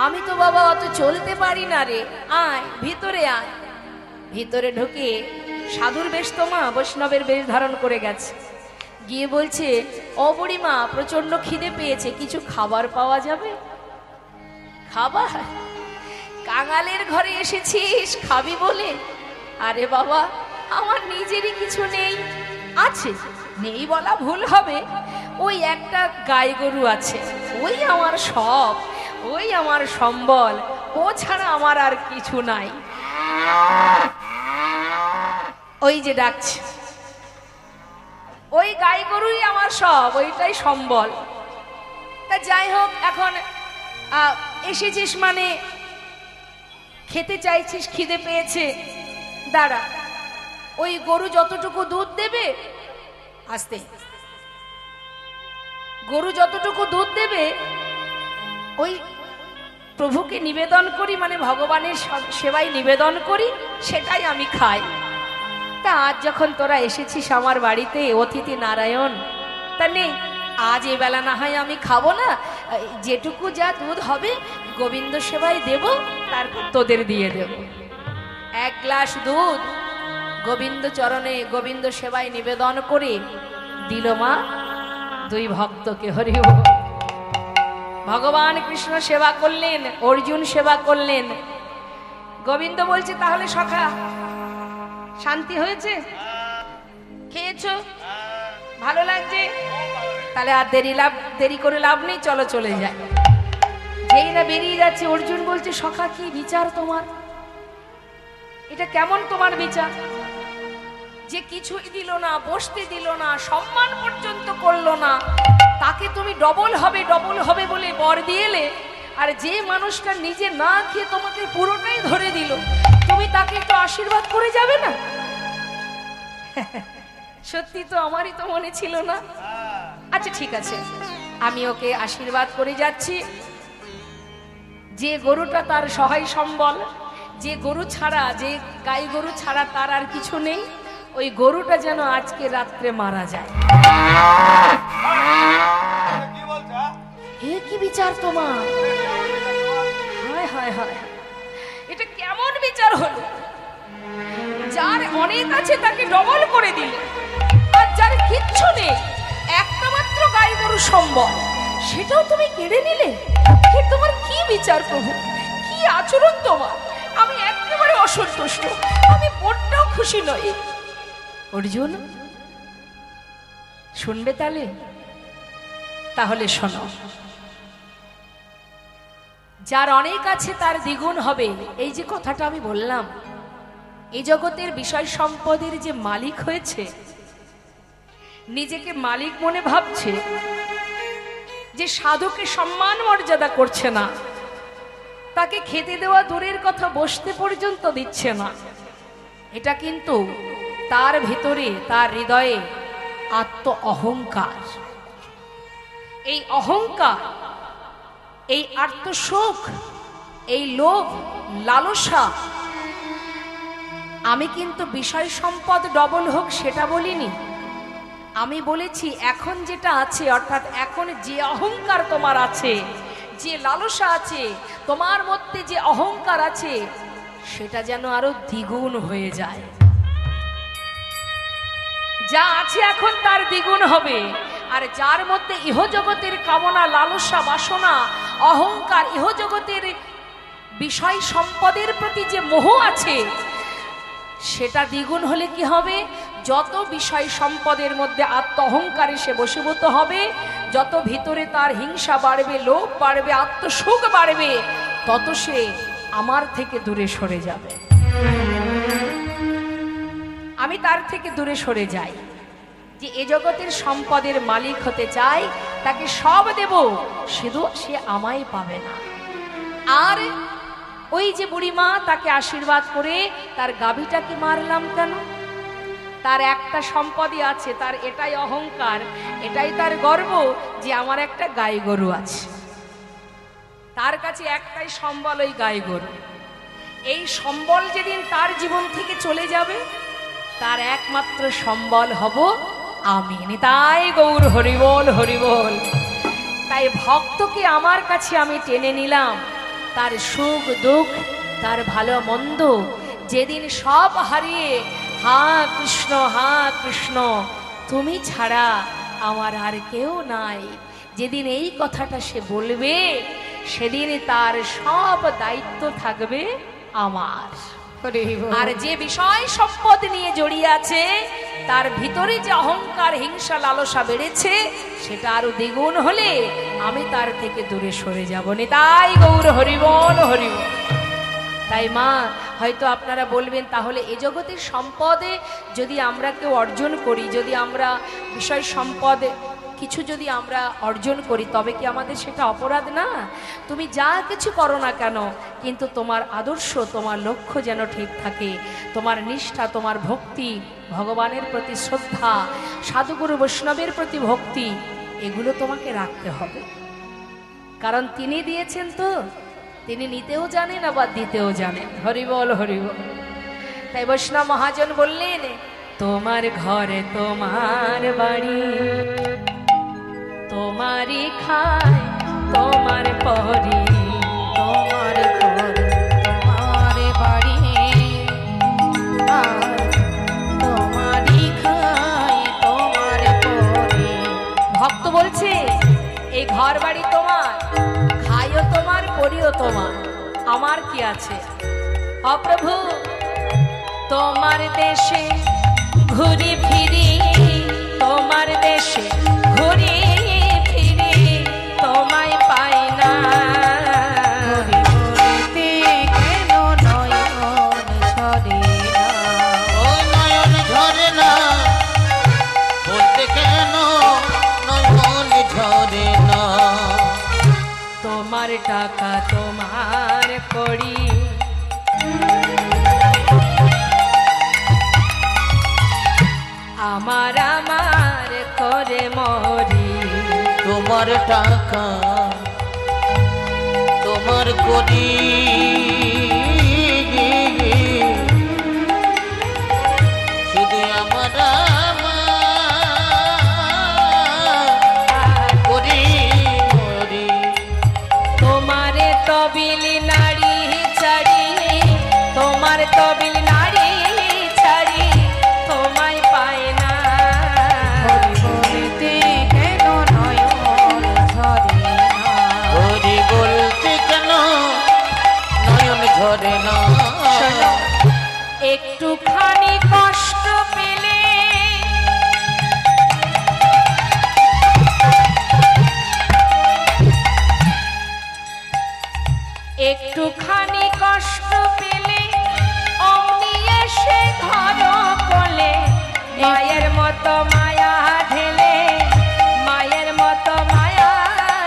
আমি তো বাবা অত চলতে পারি না রে, আয় ভিতরে আয়। ভিতরে ঢুকে সাধুর বেশ, তো মা বৈষ্ণবের বেশ ধারণ করে গেছে। গিয়ে বলছে, ও বুড়িমা প্রচন্ড খিদে পেয়েছে, কিছু খাবার পাওয়া যাবে? খাবার? কাঙালের ঘরে এসেছিস খাবি বলে? আরে বাবা, আমার নিজেরই কিছু নেই। আছে, নেই বলা ভুল হবে, ওই একটা গাই গরু আছে, ওই আমার সব, ওই আমার সম্বল, ও ছাড়া আমার আর কিছু নাই। ওই যে ডাকছে, ওই গাই গরুই আমার সব, ওইটাই সম্বল। তা যাই হোক, এখন এসেছিস মানে খেতে চাইছিস, খিদে পেয়েছে, দাঁড়া, ওই গরু যতটুকু দুধ দেবে, আস্তে, গরু যতটুকু দুধ দেবে ওই প্রভুকে নিবেদন করি, মানে ভগবানের সেবায় নিবেদন করি, সেটাই আমি খাই। তা আজ যখন তোরা এসেছিস আমার বাড়িতে, অতিথি নারায়ণ, তা নেই, আজ এ বেলা না হয় আমি খাবো না, যেটুকু যা দুধ হবে গোবিন্দ সেবায় দেব, তারপর তোদের দিয়ে দেব। এক গ্লাস দুধ গোবিন্দ চরণে, গোবিন্দ সেবায় নিবেদন করে দিল মা দুই ভক্তকে। হরি বল। ভগবান কৃষ্ণ সেবা করলেন, অর্জুন সেবা করলেন। গোবিন্দ বলছে, তাহলে সখা শান্তি হয়েছে? খেয়েছো? ভালো লাগছে? তাহলে আর দেরি করে লাভ নেই, চলো চলে যাই। যেই না বেরিয়ে যাচ্ছে, অর্জুন বলছে, সখা কি বিচার তোমার? এটা কেমন তোমার বিচার? যে কিছুই দিল না, বসতে দিল না, সম্মান পর্যন্ত করলো না, তাকে তুমি ডবল হবে বলে বর দিয়েলে, আর যে মানুষটা নিজে না খেয়ে তোমাকে পুরোটাই ধরে দিল, তুমি তাকে একটু আশীর্বাদ করে যাবে না? সত্যি তো, আমারই তো মনে ছিল না। আচ্ছা ঠিক আছে, আমি ওকে আশীর্বাদ করে যাচ্ছি, যে গরুটা তার সহায় সম্বল, যে গরু ছাড়া, যে গাই গরু ছাড়া তার আর কিছু নেই, ওই গরুটা যেন আজকে রাত্রে মারা যায়। এ কি বিচার তোমার? হায় হায় হায়, এটা কেমন বিচার হলো? যার অনেক আছে তাকে ডবল করে দিলে, আর যার কিচ্ছু নেই, একটা মাত্র গাই গরু সম্বল, সেটাও তুমি কেড়ে নিলে। এ তোমার কি বিচার প্রভু? কি আচরণ তোমার? আমি একেবারে অসন্তুষ্ট, আমি মোটেও খুশি নই। অর্জুন শুনবে তাহলে শোনো, যার অনেক আছে তার দ্বিগুণ হবে, এই যে কথাটা আমি বললাম, এই জগতের বিষয় সম্পদের যে মালিক হয়েছে, নিজেকে মালিক মনে ভাবছে, যে সাধুকে সম্মান মর্যাদা করছে না, তাকে খেতে দেওয়া দূরের কথা, বসতে পর্যন্ত দিচ্ছে না, এটা কিন্তু তার ভিতরে, তার হৃদয়ে আত্ম অহংকার। এই অহংকার, এই আত্মসুখ, এই লোভ, লালসা। আমি কিন্তু বিষয় সম্পদ ডবল হোক সেটা বলিনি, আমি বলেছি এখন যেটা আছে, অর্থাৎ এখন যে অহংকার তোমার আছে, যে লালসা আছে তোমার মধ্যে, যে অহংকার আছে, সেটা যেন আরো দ্বিগুণ হয়ে যায়। যা আছে এখন তার দ্বিগুণ হবে। আর যার মধ্যে ইহজগতের কামনা, লালসা, বাসনা, অহংকার, ইহজগতের বিষয় সম্পদের প্রতি যে মোহ আছে, সেটা দ্বিগুণ হলে কি হবে? যত বিষয় সম্পদের মধ্যে আত্ম অহংকার এসে বশীভূত হবে, যত ভিতরে তার হিংসা বাড়বে, লোভ বাড়বে, আত্মসুখ বাড়বে, তত সে আমার থেকে দূরে সরে যাবে। আমি তার থেকে দূরে সরে যাই। যে এ জগতের সম্পদের মালিক হতে চায়, তাকে সব দেব, শুধু সে আমায় পাবে না। আর ওই যে বুড়িমা, তাকে আশীর্বাদ করে তার গাভীটাকে মারলাম কেন? তার একটা সম্পদই আছে, তার এটাই অহংকার, এটাই তার গর্ব যে আমার একটা গাই গরু আছে। তার কাছে একটাই সম্বল, ওই গাই গরু। এই সম্বল যেদিন তার জীবন থেকে চলে যাবে, তার একমাত্র সম্বল হব আমি। তাই গৌর হরিবল হরিবল। তাই ভক্তকে আমার কাছে আমি টেনে নিলাম, তার সুখ দুঃখ, তার ভালো মন্দ যেদিন সব হারিয়ে, হা কৃষ্ণ, হা কৃষ্ণ, তুমি ছাড়া আমার আর কেউ নাই, যেদিন এই কথাটা সে বলবে, সেদিন তার সব দায়িত্ব থাকবে আমার। আর যে বিষয় সম্পদ নিয়ে জড়িয়ে আছে, তার ভিতরে যে অহংকার, হিংসা, লালসা বেড়েছে, সেটা আরো দ্বিগুণ হলে আমি তার থেকে দূরে সরে যাব। তাই গৌর হরিবল হরিবল। তাই মা, হয়তো আপনারা বলবেন, তাহলে এ জগতের সম্পদে যদি আমরা কেউ অর্জন করি, যদি আমরা বিষয় সম্পদ কিছু যদি আমরা অর্জন করি, তবে কি আমাদের সেটা অপরাধ না? তুমি যা কিছু করো না কেন, কিন্তু তোমার আদর্শ, তোমার লক্ষ্য যেন ঠিক থাকে, তোমার নিষ্ঠা, তোমার ভক্তি, ভগবানের প্রতি শ্রদ্ধা, সাধুগুরু বৈষ্ণবের প্রতি ভক্তি, এগুলো তোমাকে রাখতে হবে। কারণ তিনি দিয়েছেন, তো তিনি নিতেও জানেন, আবার দিতেও জানেন। হরিবল হরিবল। তাই বৈষ্ণব মহাজন বললেন, তোমার ঘরে তোমার বাড়ি, তোমারই খায় তোমার পরি, তোমার ঘর তোমার বাড়ি, আর তোমারই খাই তোমার পরে। ভক্ত বলছে, এই ঘর বাড়ি তোমার, খাইও তোমার, পরিও তোমার, আমার কি আছে? অপ্রভু, তোমার দেশে ঘুরি ফিরি, তোমার দেশে ঘুরি ফিরি, তোমায় পাই না। বলিতে কেন নয়ন ঝরে না? ও নয়ন ঝরে না, বলতে কেন নয়ন ঝরে না? তোমার টাকা, তোমার কড়ি, আমার আমার করে মরি। তোমার টাকা তোমার করি শুধু আমার করি মরি তোমারে তবিল নারী ছাড়ি, তোমার তবিল নারী ছাড়ি তোমায় পায় না। হরি বলতে কেন নয়ন ঝরে না? হরি বলতে কেন নয়ন ঝরে না? শোনো, একটুখানি কষ্ট পেলে একটুখানি কষ্ট পেলে অমনি এসে ধরো কোলে, মায়ের মতো মায়া ঢেলে, মায়ের মতো মায়া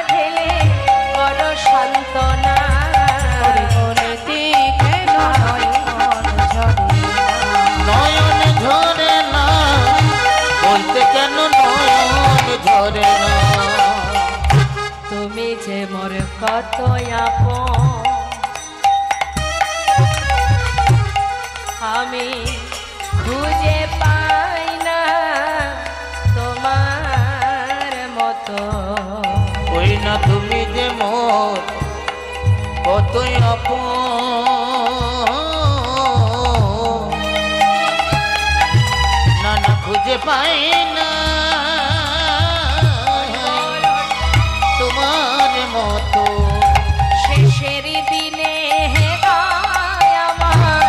ঢেলে বড় সান্ত্বনা। হরি বলতে কেন নয়ন ঝরে না? নয়ন ঝরে না বলতে কেন নয়ন ঝরে না? তুমি যে মোর কত আপন, আমি খুঁজে পাই না তোমার মতো। ওই না তুমি যে মোর কতই আপন, না না খুঁজে পাই না তোমার মতো। শেষের দিনে হেদায় আমার,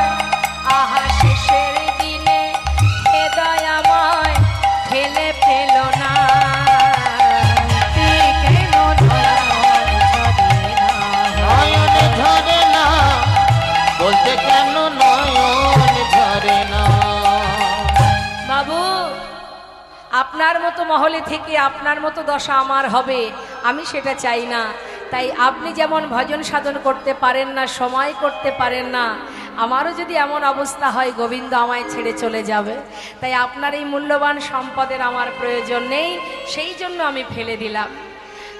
আহা শেষের দিনে হেদায় আমায় ফেলে ফেলো না। কেন নয়ন ঝরে না? নয়ন ঝরে না বলতে কেন নয়ন ঝরে না? বাবু, আপনার মতো মহলে থেকে আপনার মতো দশা আমার হবে, আমি সেটা চাই না। তাই আপনি যেমন ভজন সাধন করতে পারেন না, সময় করতে পারেন না, আমারও যদি এমন অবস্থা হয় গোবিন্দ আমায় ছেড়ে চলে যাবে, তাই আপনার এই মূল্যবান সম্পদের আমার প্রয়োজন নেই, সেই জন্য আমি ফেলে দিলাম।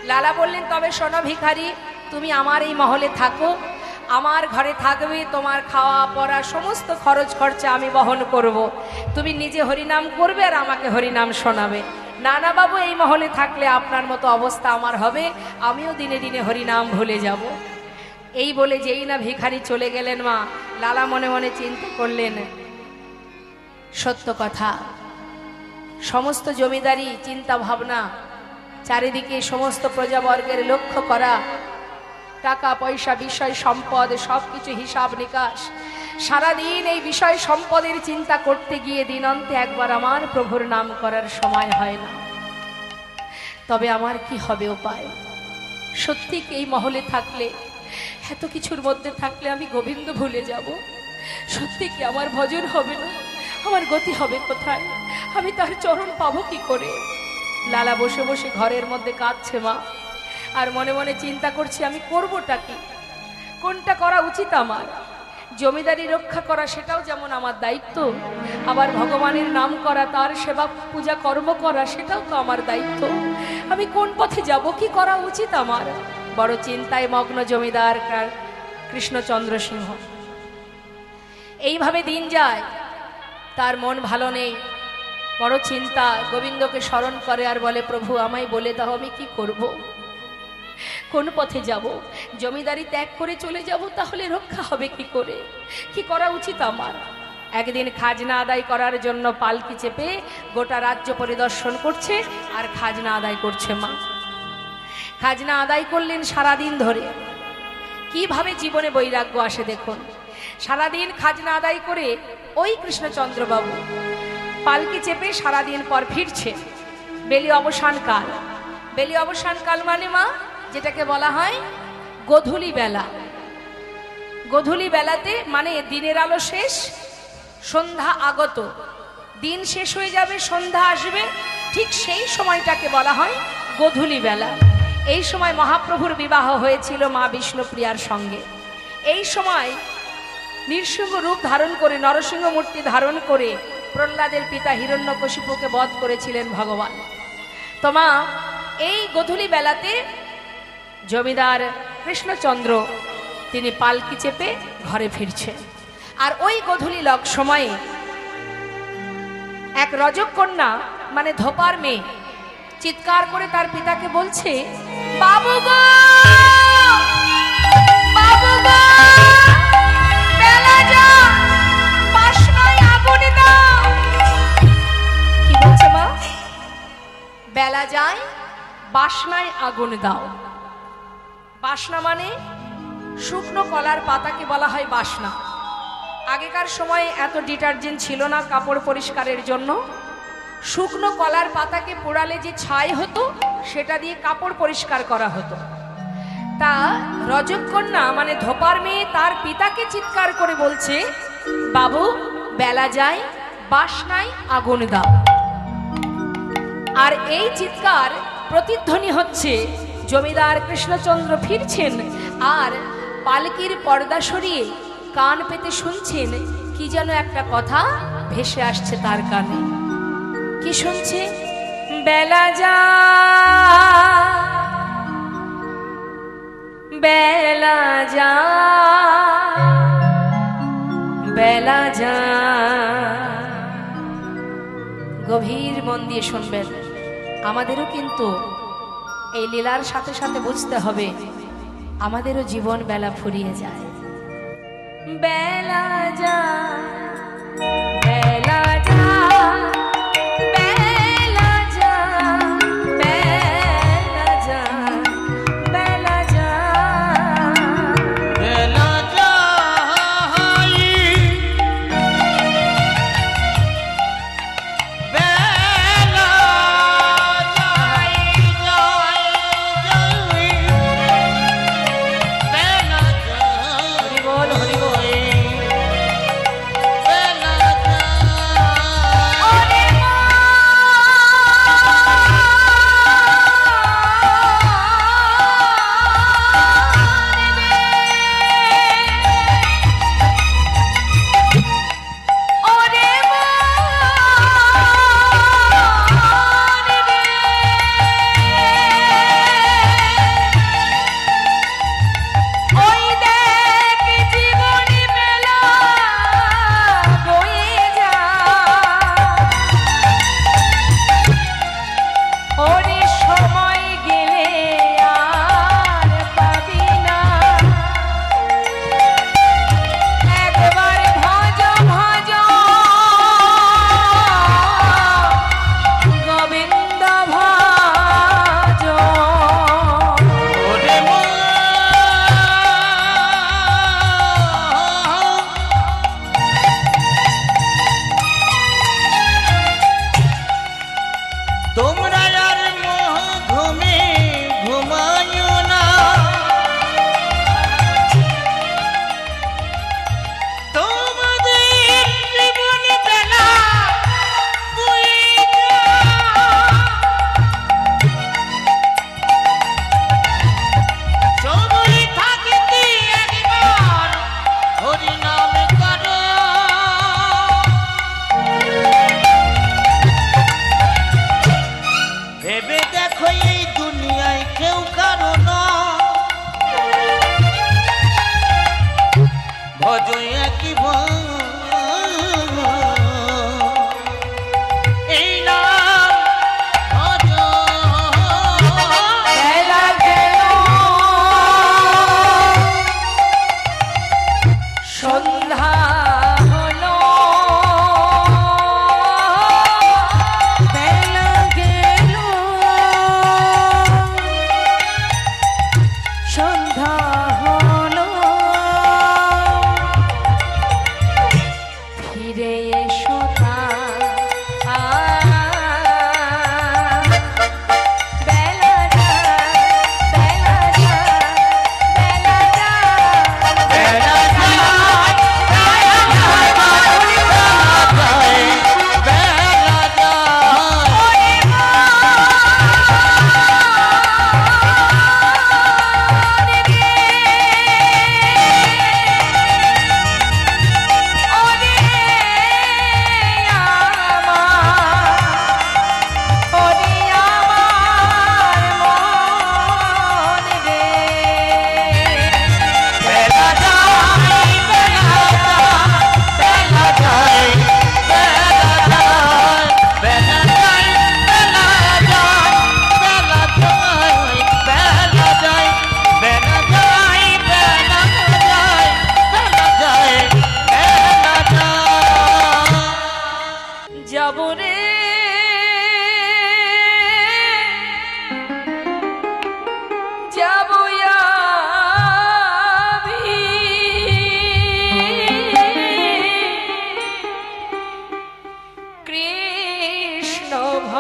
লালা বললেন, তবে শোনো ভিখারি, তুমি আমার এই মহলে থাকো, আমার ঘরে থাকবে, তোমার খাওয়া পড়া সমস্ত খরচ খরচা আমি বহন করব। তুমি নিজে হরিনাম করবে আর আমাকে হরিনাম শোনাবে। না না বাবু, এই মহলে থাকলে আপনার মতো অবস্থা আমার হবে, আমিও দিনে দিনে হরিনাম ভুলে যাব। এই বলে যেই না ভিখারি চলে গেলেন, মা লালা মনে মনে চিন্তা করলেন, সত্য কথা, সমস্ত জমিদারি চিন্তা ভাবনা, চারিদিকে সমস্ত প্রজাবর্গের লক্ষ্য করা, টাকা পয়সা বিষয় সম্পদ সব কিছু হিসাব নিকাশ, সারাদিন এই বিষয় সম্পদের চিন্তা করতে গিয়ে দিনান্তে একবার আমার প্রভুর নাম করার সময় হয় না। তবে আমার কি হবে উপায়? সত্যি কি এই মহলে থাকলে, এত কিছুর মধ্যে থাকলে আমি গোবিন্দ ভুলে যাব? সত্যি কি আমার ভজন হবে না? আমার গতি হবে কোথায়? আমি তার চরণ পাবো কি করে? লালা বসে বসে ঘরের মধ্যে কাঁদছে মা, আর মনে মনে চিন্তা করছি আমি করবোটা কি, কোনটা করা উচিত আমার। জমিদারি রক্ষা করা সেটাও যেমন আমার দায়িত্ব, আবার ভগবানের নাম করা, তার সেবা পূজা কর্ম করা সেটাও তো আমার দায়িত্ব। আমি কোন পথে যাব, কি করা উচিত আমার? বড় চিন্তায় মগ্ন জমিদার কৃষ্ণচন্দ্র সিংহ। এইভাবে দিন যায়, তার মন ভালো নেই, বড় চিন্তা, গোবিন্দকে স্মরণ করে আর বলে, প্রভু আমায় বলে দাও আমি কি করব, কোন পথে যাব? জমিদারি ত্যাগ করে চলে যাব, তাহলে রক্ষা হবে কি করে? কি করা উচিত আমার? একদিন খাজনা আদায় করার জন্য পালকি চেপে গোটা রাজ্য পরিদর্শন করছে আর খাজনা আদায় করছে মা। খাজনা আদায় করলেন সারাদিন ধরে। কিভাবে জীবনে বৈরাগ্য আসে দেখুন। সারাদিন খাজনা আদায় করে ওই কৃষ্ণচন্দ্র বাবু পালকি চেপে সারাদিন পর ফিরছে। বেলি অবসান কাল। বেলি অবসান কাল মানে মা, যেটাকে বলা হয় গোধূলি বেলা। গোধূলি বেলাতে মানে দিনের আলো শেষ, সন্ধ্যা আগত, দিন শেষ হয়ে যাবে, সন্ধ্যা আসবে, ঠিক সেই সময়টাকে বলা হয় গোধূলি বেলা। এই সময় মহাপ্রভুর বিবাহ হয়েছিল মা বিষ্ণুপ্রিয়ার সঙ্গে। এই সময় নৃসিংহ রূপ ধারণ করে, নরসিংহ মূর্তি ধারণ করে প্রহ্লাদের পিতা হিরণ্যকশিপুকে বধ করেছিলেন ভগবান। তো মা এই গোধূলি বেলাতে জমিদার কৃষ্ণচন্দ্র তিনি পালকি চেপে ঘরে ফিরছে। আর ওই গোধূলি সময়ে এক রজকন্যা মানে ধোপার মেয়ে চিৎকার করে তার পিতাকে বলছে, বাবু গো, বাবু গো, বেলা যা, বাসনায় আগুন দাও। কি বলছে মা? বেলা যায়, বাসনায় আগুন দাও। বাসনা মানে শুকনো কলার পাতাকে বলা হয় বাসনা। আগেকার সময়ে এত ডিটারজেন্ট ছিল না কাপড় পরিষ্কারের জন্য। শুকনো কলার পাতাকে পোড়ালে যে ছাই হতো সেটা দিয়ে কাপড় পরিষ্কার করা হতো। তা রজকন্যা মানে ধোপার মেয়ে তার পিতাকে চিৎকার করে বলছে, বাবু বেলা যায়, বাসনায় আগুন দাও। আর এই চিৎকার প্রতিধ্বনি হচ্ছে জমিদার কৃষ্ণচন্দ্র ফিরছেন আর পালকির পর্দা সরিয়ে কান পেতে শুনছেন কি যেন একটা কথা ভেসে আসছে তার কানে। কি শুনছে? বেলা যা, বেলা যা, বেলা যা। গভীর মন দিয়ে শুনবেন, আমাদেরও কিন্তু এই লীলার সাথে সাথে বুঝতে হবে আমাদেরও জীবন বেলা ফুরিয়ে যায়। বেলা যা, বেলা যা, বেলা যা, বেলা যা, বেলা যা। বেলা যায়, বেলা যায়, যায়, যায়, বেলা যায়। হরি বল, হরি বল। বেলা যায়। ওরে মা, ওরে মা, ওই দেখ জীবনে বেলা বয়ে যায়। ওরে সময় গেলে আর পাবি না, একবার ভজ ভজ গোবিন্দ ভজ। ওরে মা, তোমরা আর মোহ ঘুমে ঘুমায়ো না, তোমাদের জীবন বেলা বয়ে যায়। সময় থাকিতে একবার হরি নাম করো, ভেবে দেখো এই দুনিয়ায় কেউ কারো না, ভজ একই এই নাম ভজ। বেলা গেল, সন্ধ্যা হলো, বেলা গেল, সন্ধ্যা হলো, ফিরে এসো বেলা যা, বেলা যা, বেলা যা, বেলা যায়, বেলা যায়, বেলা যায়। ওরে মা, রে রে, ওরে আমার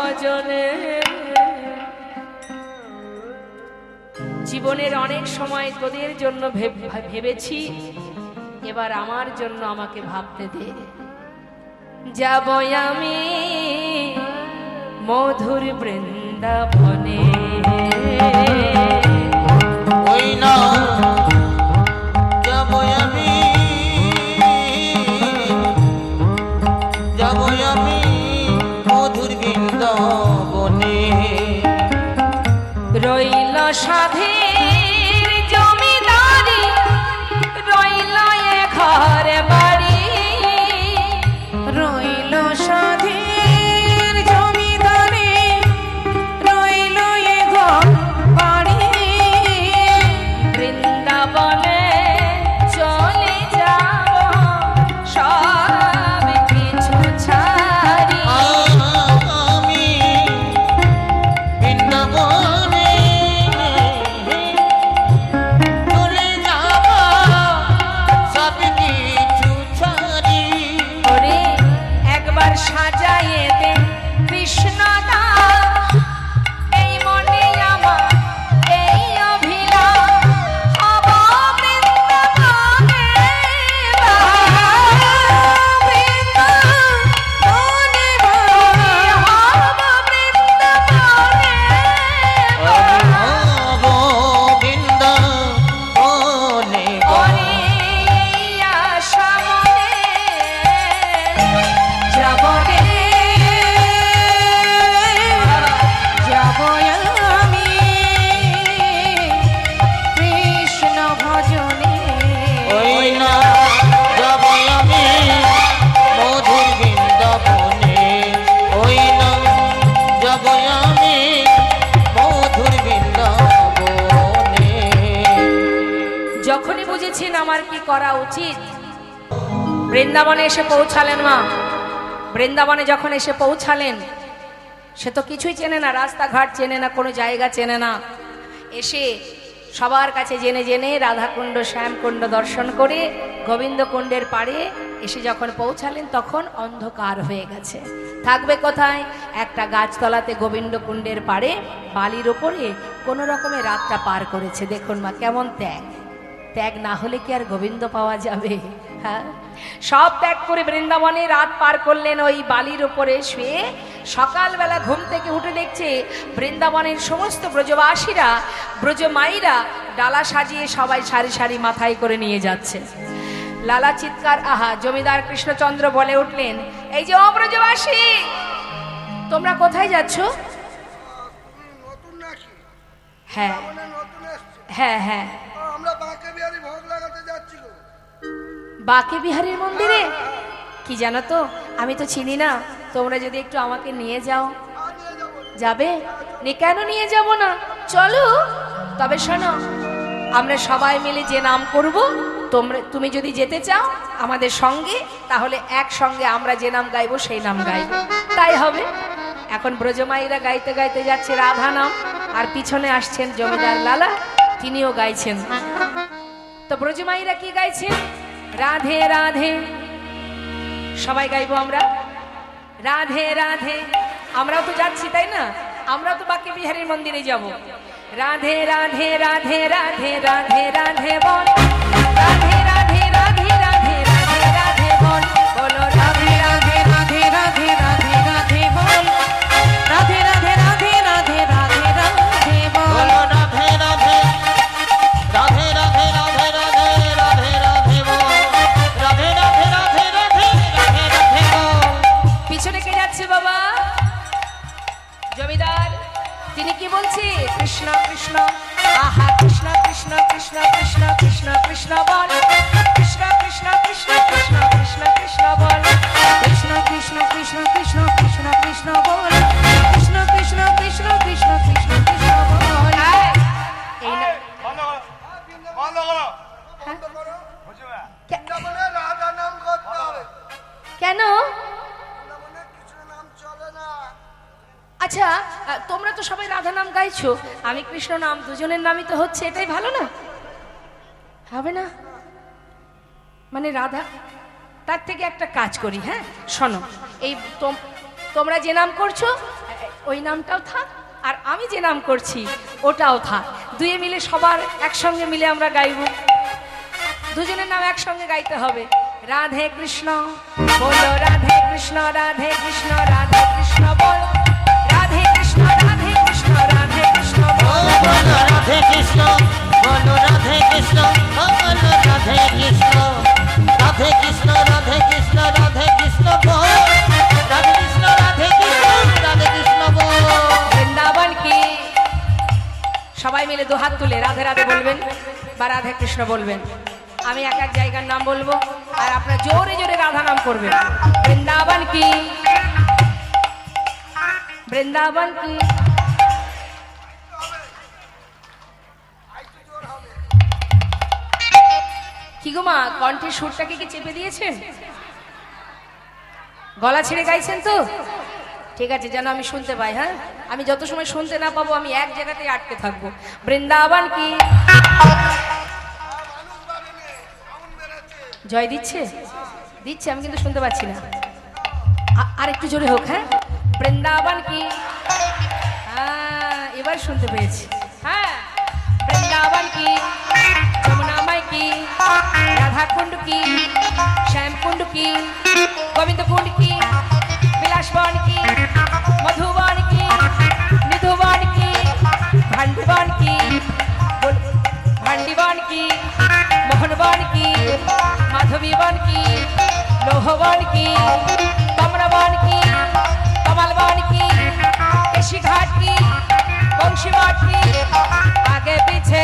ভজনে। জীবনের অনেক সময় তোদের জন্য ভেবেছি, এবার আমার জন্য আমাকে ভাবতে দে। যাব আমি মধুর বৃন্দাবনে। ওই না যাব আমি, যাব আমি মধুর বৃন্দাবনে। রইল সাধের জমিদারি, রইল এ ঘর বাড়ি, রইল সাধের জমিদারি, রইল এ ঘর বাড়ি। বৃন্দাবনে চলে যাব সব কিছু ছাড়ি। আমি বৃন্দাবনে চলে যাব সব কিছু ছাড়ি। ওরে একবার সাজাইয়ে দে কৃষ্ণ দাস, এই মনে আমার এই অভিলাষ, হব বৃন্দাবনে বৃন্দাবনে হব বৃন্দাবনে। হব বৃন্দাবনে। ওরে আশা মনে যাব রে, যাব আমি কৃষ্ণ ভজনে। ওই না যাব আমি মধুর বৃন্দাবনে। ওই না যাব আমি মধুর বৃন্দাবনে। যখনই বুঝেছেন আমার কি করা উচিত, বৃন্দাবনে এসে পৌঁছালেন মা। বৃন্দাবনে যখন এসে পৌঁছালেন, সে তো কিছুই চেনে না, রাস্তাঘাট চেনে না, কোনো জায়গা চেনে না। এসে সবার কাছে জেনে জেনে রাধাকুণ্ড শ্যামকুণ্ড দর্শন করে গোবিন্দকুণ্ডের পাড়ে এসে যখন পৌঁছালেন, তখন অন্ধকার হয়ে গেছে। থাকবে কোথায়? একটা গাছতলাতে গোবিন্দকুণ্ডের পাড়ে বালির ওপরে কোনো রকমে রাতটা পার করেছে। দেখুন মা, কেমন ত্যাগ! ত্যাগ না হলে কি আর গোবিন্দ পাওয়া যাবে? হ্যাঁ, সব ত্যাগ করে বৃন্দাবনে রাত পার করলেন ওই বালির ওপরে শুয়ে। সকালবেলা ঘুম থেকে উঠে দেখছে বৃন্দাবনের সমস্ত ব্রজবাসীরা, ব্রজমাইরা ডালা সাজিয়ে সবাই সারি সারি মাথায় করে নিয়ে যাচ্ছে। লালা চিৎকার, আহা! জমিদার কৃষ্ণচন্দ্র বলে উঠলেন, এই যে অব্রজবাসী, তোমরা কোথায় যাচ্ছ? নতুন নাকি? হ্যাঁ মানে নতুন এসছে। হ্যাঁ হ্যাঁ, আমরা বাঁকে বিহারি ভোগ লাগাতে যাচ্ছি গো। বাঁকে বিহারীর মন্দিরে। কি জানো তো, আমি তো চিনি না, তোমরা যদি একটু আমাকে নিয়ে যাও। আর নিয়ে যাবো। যাবে? কেন নিয়ে যাব না? চলো। তবে শোনো, আমরা সবাই মিলে যে নাম করব, তুমি যদি যেতে চাও আমাদের সঙ্গে, তাহলে একসঙ্গে আমরা যে নাম গাইবো সেই নাম গাইব। তাই হবে। এখন ব্রজমাইরা গাইতে গাইতে যাচ্ছে রাধা নাম, আর পিছনে আসছেন জমিদার লালা, তিনিও গাইছেন। তো ব্রজমাইরা কি গাইছেন? রাধে রাধে। সবাই গাইবো আমরা, রাধে রাধে। আমরাও তো যাচ্ছি, তাই না? আমরাও তো বাঁকে বিহারীর মন্দিরে যাব। রাধে রাধে রাধে রাধে রাধে রাধে বল, রাধে রাধে রাধে রাধে রাধে রাধে বল, বলো রাধে রাধে রাধে রাধে রাধে রাধে বল, রাধে রাধে রাধে রাধে রাধে রাধে বল। বলো রাধে রাধে রাধে রাধে রাধে রাধে রাধে রাধে বল। রাধে রাধে রাধে রাধে রাধে রাধে বল। পিছনে কে যাচ্ছে বাবা? জমিদার। তিনি কি বলছে? কৃষ্ণ কৃষ্ণ, আহা! কৃষ্ণ কৃষ্ণ কৃষ্ণ কৃষ্ণ কৃষ্ণ কৃষ্ণ বল, কৃষ্ণ কৃষ্ণ কৃষ্ণ কৃষ্ণ কৃষ্ণ কৃষ্ণ বল, কৃষ্ণ কৃষ্ণ কৃষ্ণ কৃষ্ণ কৃষ্ণ কৃষ্ণ বল, কৃষ্ণ কৃষ্ণ কৃষ্ণ কৃষ্ণ কৃষ্ণ কৃষ্ণ বল। এই না, বন্ধ করো। বন্ধ করো। বৃন্দাবনে রাধা নাম করতে হবে। কেন? বৃন্দাবনে কৃষ্ণ নাম চলে না। আচ্ছা, তোমরা তো সবাই রাধা নাম গাইছো, আমি কৃষ্ণ নাম, দুজনের নামই তো হচ্ছে, এটাই ভালো না? হবে না? মানে রাধা, তার থেকে একটা কাজ করি। হ্যাঁ শোনো, এই তোমরা যে নাম করছো ওই নামটাও থাক, আর আমি যে নাম করছি ওটাও থাক। দুয়ে মিলে সবার একসঙ্গে মিলে আমরা গাইব। দুজনের নাম একসঙ্গে গাইতে হবে। রাধে কৃষ্ণ বলো, রাধে কৃষ্ণ, রাধে কৃষ্ণ, রাধে কৃষ্ণ বলো, রাধে কৃষ্ণ, রাধে কৃষ্ণ, রাধে কৃষ্ণ বলো। বলো রাধে কৃষ্ণ, বলো রাধে কৃষ্ণ, বলো রাধে কৃষ্ণ, রাধে কৃষ্ণ, রাধে কৃষ্ণ, রাধে কৃষ্ণ বল, রাধে কৃষ্ণ, রাধে কৃষ্ণ, রাধে কৃষ্ণ বল। বৃন্দাবন কি, সবাই মিলে দু হাত তুলে রাধে রাধে বলবেন বা রাধে কৃষ্ণ বলবেন। আমি এক এক জায়গার নাম বলবো আর আপনারা জোরে জোরে রাধা নাম করবেন। বৃন্দাবন কি, বৃন্দাবন কি। কি গো মা, কণ্ঠের সুরটাকে কি চেপে দিয়েছেন? গলা ছেড়ে গাইছেন তো? ঠিক আছে, যেন আমি শুনতে পাই। হ্যাঁ, আমি যত সময় শুনতে না পাবো আমি এক জায়গাতেই আটকে থাকবো। বৃন্দাবন কি। জয় দিচ্ছে, দিচ্ছে, আমি কিন্তু শুনতে পাচ্ছি না। আর একটু জোরে হোক। হ্যাঁ, বৃন্দাবন কি। হ্যাঁ, এবার শুনতে পেয়েছি। হ্যাঁ, বৃন্দাবন কি, যমুনামাই কি, রাধা কুণ্ড কি, শ্যাম কুণ্ড কি, গোবিন্দ কুণ্ড কি, বিলাসবন কি, মধুবন কি, নিধুবন কি, ভান্ডিবন কি, ভান্ডিবন কি, মোহনবন কি, মাধবীবন কি, লৌহবন কি, কমরবন কি, কমলবন কি, কেশিঘাট কি, বংশীবন কি, आगे पीछे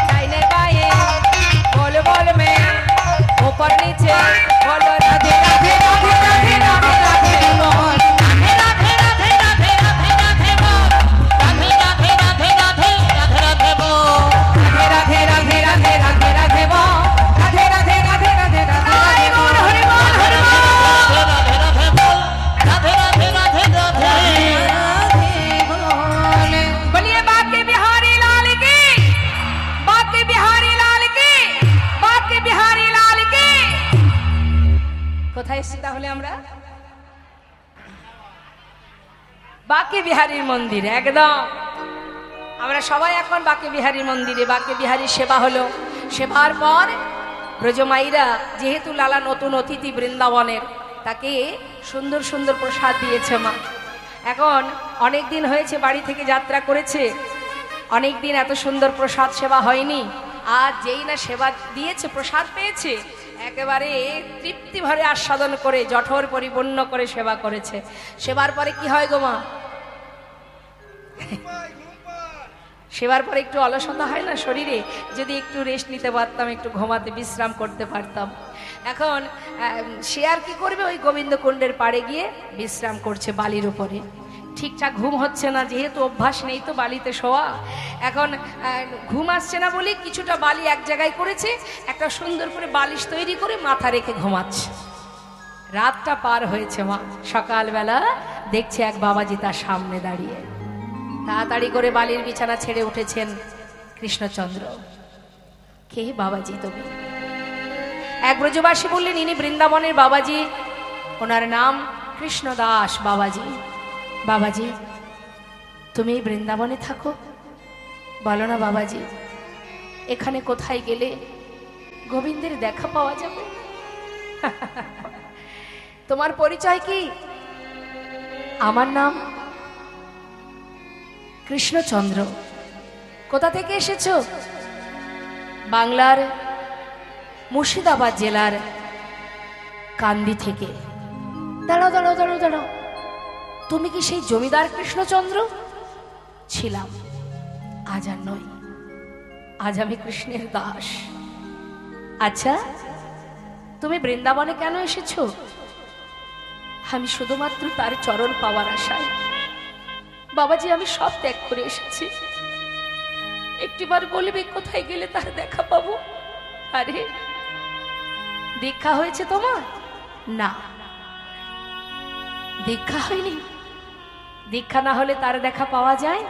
दाहिने बाएं बोल बोल में ऊपर नीचे बोलो राधे राधे राधे राधे राधे राधे बोल, राधे राधे राधे राधे राधे बोल, राधे राधे राधे राधे राधे राधे बोल, राधे राधे राधे राधे राधे बोल, राधे राधे राधे राधे राधे बोल, हरि बोल हरि बोल, राधे राधे बोल, राधे राधे राधे राधे। बोलिए बाके बिहारी लाल की, बाके बिहारी लाल की, बाके बिहारी लाल की। কোথায় এসেছি তাহলে আমরা? বাকে বিহারীর মন্দিরে। একদম আমরা সবাই এখন বাকে বিহারীর মন্দিরে। বাকে বিহারীর সেবা হলো। সেবার পর ব্রজমাইরা যেহেতু লালা নতুন অতিথি বৃন্দাবনের, তাকে সুন্দর সুন্দর প্রসাদ দিয়েছে মা। এখন অনেক দিন হয়েছে বাড়ি থেকে যাত্রা করেছে, অনেক দিন এত সুন্দর প্রসাদ সেবা হয়নি। আর যেই না সেবা দিয়েছে, প্রসাদ পেয়েছে, একেবারে তৃপ্তি ভরে আস্বাদন করে জঠর পরিপূর্ণ করে সেবা করেছে। সেবার পরে কি হয় গো মা? সেবার পরে একটু অলসতা হয় না শরীরে? যদি একটু রেস্ট নিতে পারতাম, একটু ঘুমাতে বিশ্রাম করতে পারতাম। এখন সে আর কি করবে, ওই গোবিন্দ কুণ্ডের পাড়ে গিয়ে বিশ্রাম করছে বালির উপরে। ঠিকঠাক ঘুম হচ্ছে না, যেহেতু অভ্যাস নেই তো বালিতে শোয়া। এখন ঘুম আসছে না বলে কিছুটা বালি এক জায়গায় করেছে, একটা সুন্দর করে বালিশ তৈরি করে মাথা রেখে ঘুমাচ্ছে। রাতটা পার হয়েছে মা, সকালবেলা দেখছে এক বাবাজি তার সামনে দাঁড়িয়ে। তাড়াতাড়ি করে বালির বিছানা ছেড়ে উঠেছেন কৃষ্ণচন্দ্র। কে বাবাজি তুমি? এক ব্রজবাসী বললেন, ইনি বৃন্দাবনের বাবাজি, ওনার নাম কৃষ্ণদাস বাবাজি। বাবাজি, তুমি এই বৃন্দাবনে থাকো? বলো না বাবাজি, এখানে কোথায় গেলে গোবিন্দের দেখা পাওয়া যাবে? তোমার পরিচয় কি? আমার নাম কৃষ্ণচন্দ্র। কোথা থেকে এসেছো? বাংলার মুর্শিদাবাদ জেলার কান্দি থেকে। দাঁড়াও দাঁড়াও দাঁড়াও দাঁড়াও, তুমি কি সেই জমিদার কৃষ্ণচন্দ্র? ছিলাম, আজ আর নই, আজ আমি কৃষ্ণের দাস। আচ্ছা, তুমি বৃন্দাবনে কেন এসেছো? আমি শুধুমাত্র তার চরণ পাওয়ার আশায়। বাবাজি, আমি সব ত্যাগ করে এসেছি। একটিবার বলবে কোথায় গেলে তার দেখা পাবো? আরে, দীক্ষা হয়েছে তোমার? না, দীক্ষা হয়নি। দীক্ষা না হলে তার দেখা পাওয়া যায়?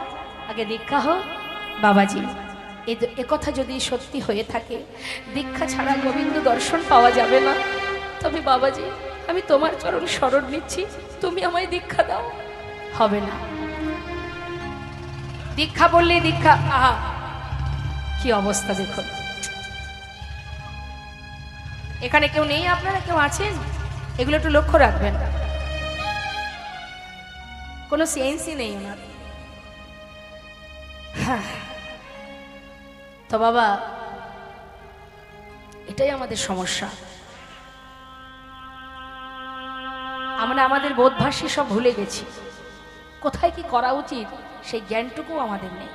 আগে দীক্ষা হোক। বাবাজি, এ কথা যদি সত্যি হয়ে থাকে, দীক্ষা ছাড়া গোবিন্দ দর্শন পাওয়া যাবে না, তবে বাবাজি আমি তোমার চরণ শরণ নিচ্ছি, তুমি আমায় দীক্ষা দাও। হবে না, দীক্ষা বললে দীক্ষা, আহা কি অবস্থা দেখুন। এখানে কেউ নেই, আপনারা কেউ আছেন? এগুলো একটু লক্ষ্য রাখবেন, কোনো সেন্সই নেই ওনার। হ্যাঁ, তো বাবা এটাই আমাদের সমস্যা। আমরা আমাদের বোধভাষী সব ভুলে গেছি, কোথায় কি করা উচিত সেই জ্ঞানটুকু আমাদের নেই।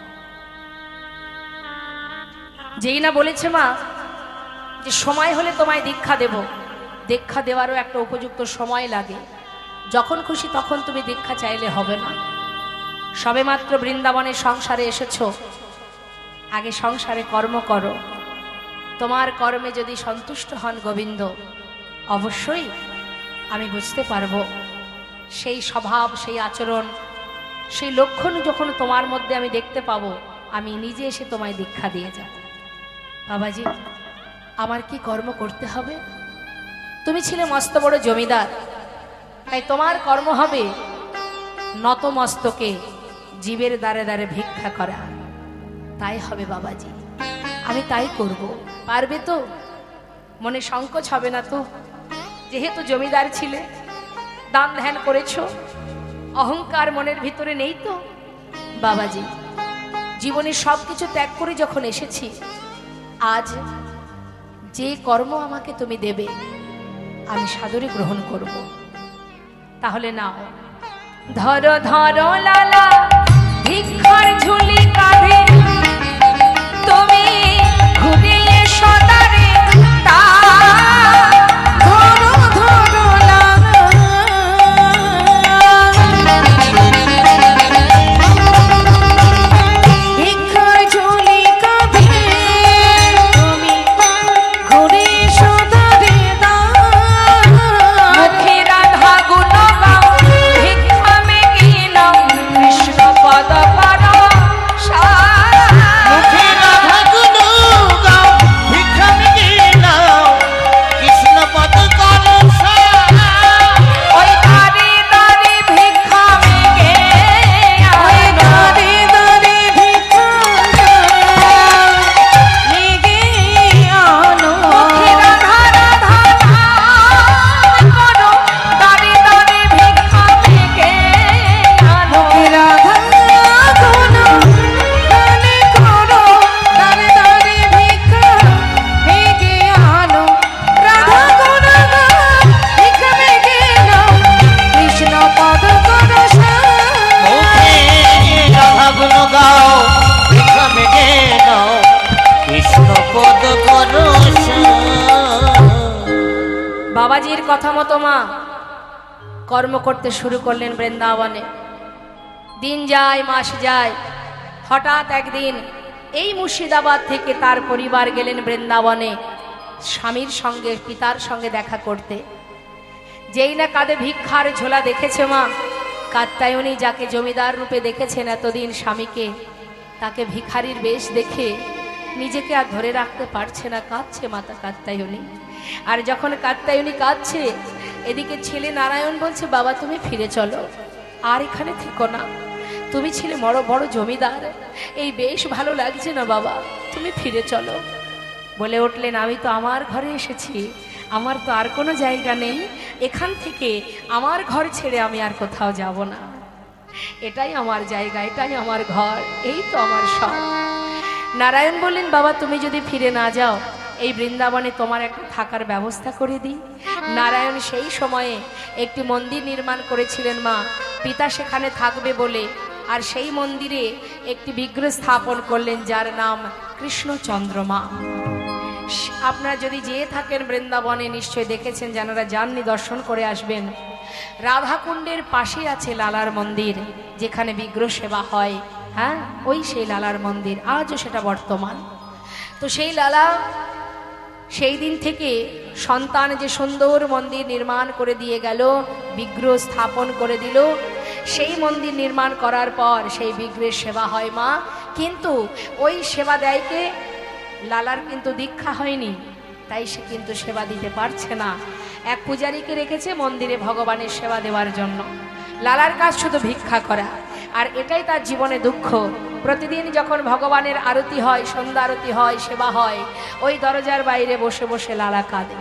যেই না বলেছে মা যে সময় হলে তোমায় দীক্ষা দেব, দীক্ষা দেওয়ারও একটা উপযুক্ত সময় লাগে, যখন খুশি তখন তুমি দীক্ষা চাইলে হবে না। সবেমাত্র বৃন্দাবনে সংসারে এসেছো, আগে সংসারে কর্ম করো, তোমার কর্মে যদি সন্তুষ্ট হন গোবিন্দ, অবশ্যই আমি বুঝতে পারবো সেই স্বভাব, সেই আচরণ, সেই লক্ষণ যখন তোমার মধ্যে আমি দেখতে পাবো, আমি নিজে এসে তোমায় দীক্ষা দিয়ে যাব। বাবাজি, আমার কি কর্ম করতে হবে? তুমি ছিলে মস্ত বড় জমিদার, তাই তোমার কর্ম হবে নত মস্তকে জীবের দ্বারে দ্বারে ভিক্ষা করা। তাই হবে বাবাজি, আমি তাই করব। পারবে তো? মনে সংকোচ হবে না তো? যেহেতু জমিদার ছিলে, দান ধ্যান করেছো, অহংকার মনের ভিতরে নেই তো? বাবাজি, জীবনে সবকিছু ত্যাগ করে যখন এসেছি, আজ যে কর্ম আমাকে তুমি দেবে আমি সাদরে গ্রহণ করব। তাহলে নাও, ধরো ধরো লালা ভিক্ষার ঝুলি কাঁধে, তুমি ঘুরিয়ে সদারে তা। ধরো ধরো লালা, ভিক্ষার ঝুলি কাঁধে, তুমি ঘুরে সদারে দাও। মুখে রাধা গুণ গাও, ভিক্ষা মেঘে নাও, কৃষ্ণ পদ করো সার। মুখে রাধা গুণ গাও, ভিক্ষা মেঘে নাও, কৃষ্ণ পদ করো সার। ওই দাঁড়ে দাঁড়ে ভিক্ষা মেঘে ওই আনো। দাঁড়ে দাঁড়ে ভিক্ষা মেঘে আনো। মুখে রাধা রাধা নাম করো, দাঁড়ে দাঁড়ে ভিক্ষা মেঘে আনো। রাধা গুণ গানে করো, দাঁড়ে দাঁড়ে ভিক্ষা মেঘে আনো। রাধা গুণ গান ভিক্ষা মেঘে নাও, কৃষ্ণ পদ করো সার। মুখে রাধা গুণ গাও, ভিক্ষা মেঘে নাও, কৃষ্ণ পদ করো সার। বাবাজির কথা মতো মা কর্ম করতে শুরু করলেন বৃন্দাবনে। দিন যায়, মাস যায়, হঠাৎ একদিন এই মুর্শিদাবাদ থেকে তার পরিবার গেলেন বৃন্দাবনে স্বামীর সঙ্গে, পিতার সঙ্গে দেখা করতে। যেই না কাঁধে ভিক্ষার ঝোলা দেখেছে মা, কাত্যায়নী যাকে জমিদার রূপে দেখেছেন এতদিন স্বামীকে, তাকে ভিখারির বেশ দেখে নিজেকে আর ধরে রাখতে পারছে না, কাঁদছে মাতা কাত্যায়নী। আর যখন কাত্যায়নী কাঁদছে, এদিকে ছেলে নারায়ণ বলছে, বাবা তুমি ফিরে চলো, আর এখানে থেকো না, তুমি ছিলে বড় বড় জমিদার, এই বেশ ভালো লাগছে না বাবা, তুমি ফিরে চলো। বলে উঠলেন, আমি তো আমার ঘরে এসেছি, আমার তো আর কোনো জায়গা নেই, এখান থেকে আমার ঘর ছেড়ে আমি আর কোথাও যাব না, এটাই আমার জায়গা, এটাই আমার ঘর, এই তো আমার সব। নারায়ণ বললেন, বাবা তুমি যদি ফিরে না যাও, এই বৃন্দাবনে তোমার একটা থাকার ব্যবস্থা করে দিই। নারায়ণ সেই সময়ে একটি মন্দির নির্মাণ করেছিলেন মা, পিতা সেখানে থাকবে বলে, আর সেই মন্দিরে একটি বিগ্রহ স্থাপন করলেন যার নাম কৃষ্ণচন্দ্রমা। আপনারা যদি যেয়ে থাকেন বৃন্দাবনে নিশ্চয় দেখেছেন, যারা যাননি দর্শন করে আসবেন। রাধাকুণ্ডের পাশে আছে লালার মন্দির, যেখানে বিগ্রহ সেবা হয়, হ্যাঁ ওই সেই লালার মন্দির, আজও সেটা বর্তমান। তো সেই লালা সেই দিন থেকে সন্তান যে সুন্দর মন্দির নির্মাণ করে দিয়ে গেল, বিগ্রহ স্থাপন করে দিল, সেই মন্দির নির্মাণ করার পর সেই বিগ্রহের সেবা হয় মা। কিন্তু ওই সেবা দেয়কে, লালার কিন্তু দীক্ষা হয়নি, তাই সে কিন্তু সেবা দিতে পারছে না। এক পূজারীকে রেখেছে মন্দিরে ভগবানের সেবা দেওয়ার জন্য। লালার কাজ শুধু ভিক্ষা করা, আর এটাই তার জীবনে দুঃখ। প্রতিদিন যখন ভগবানের আরতি হয়, সন্ধ্যা আরতি হয়, সেবা হয়, ওই দরজার বাইরে বসে বসে লালা কাঁদে।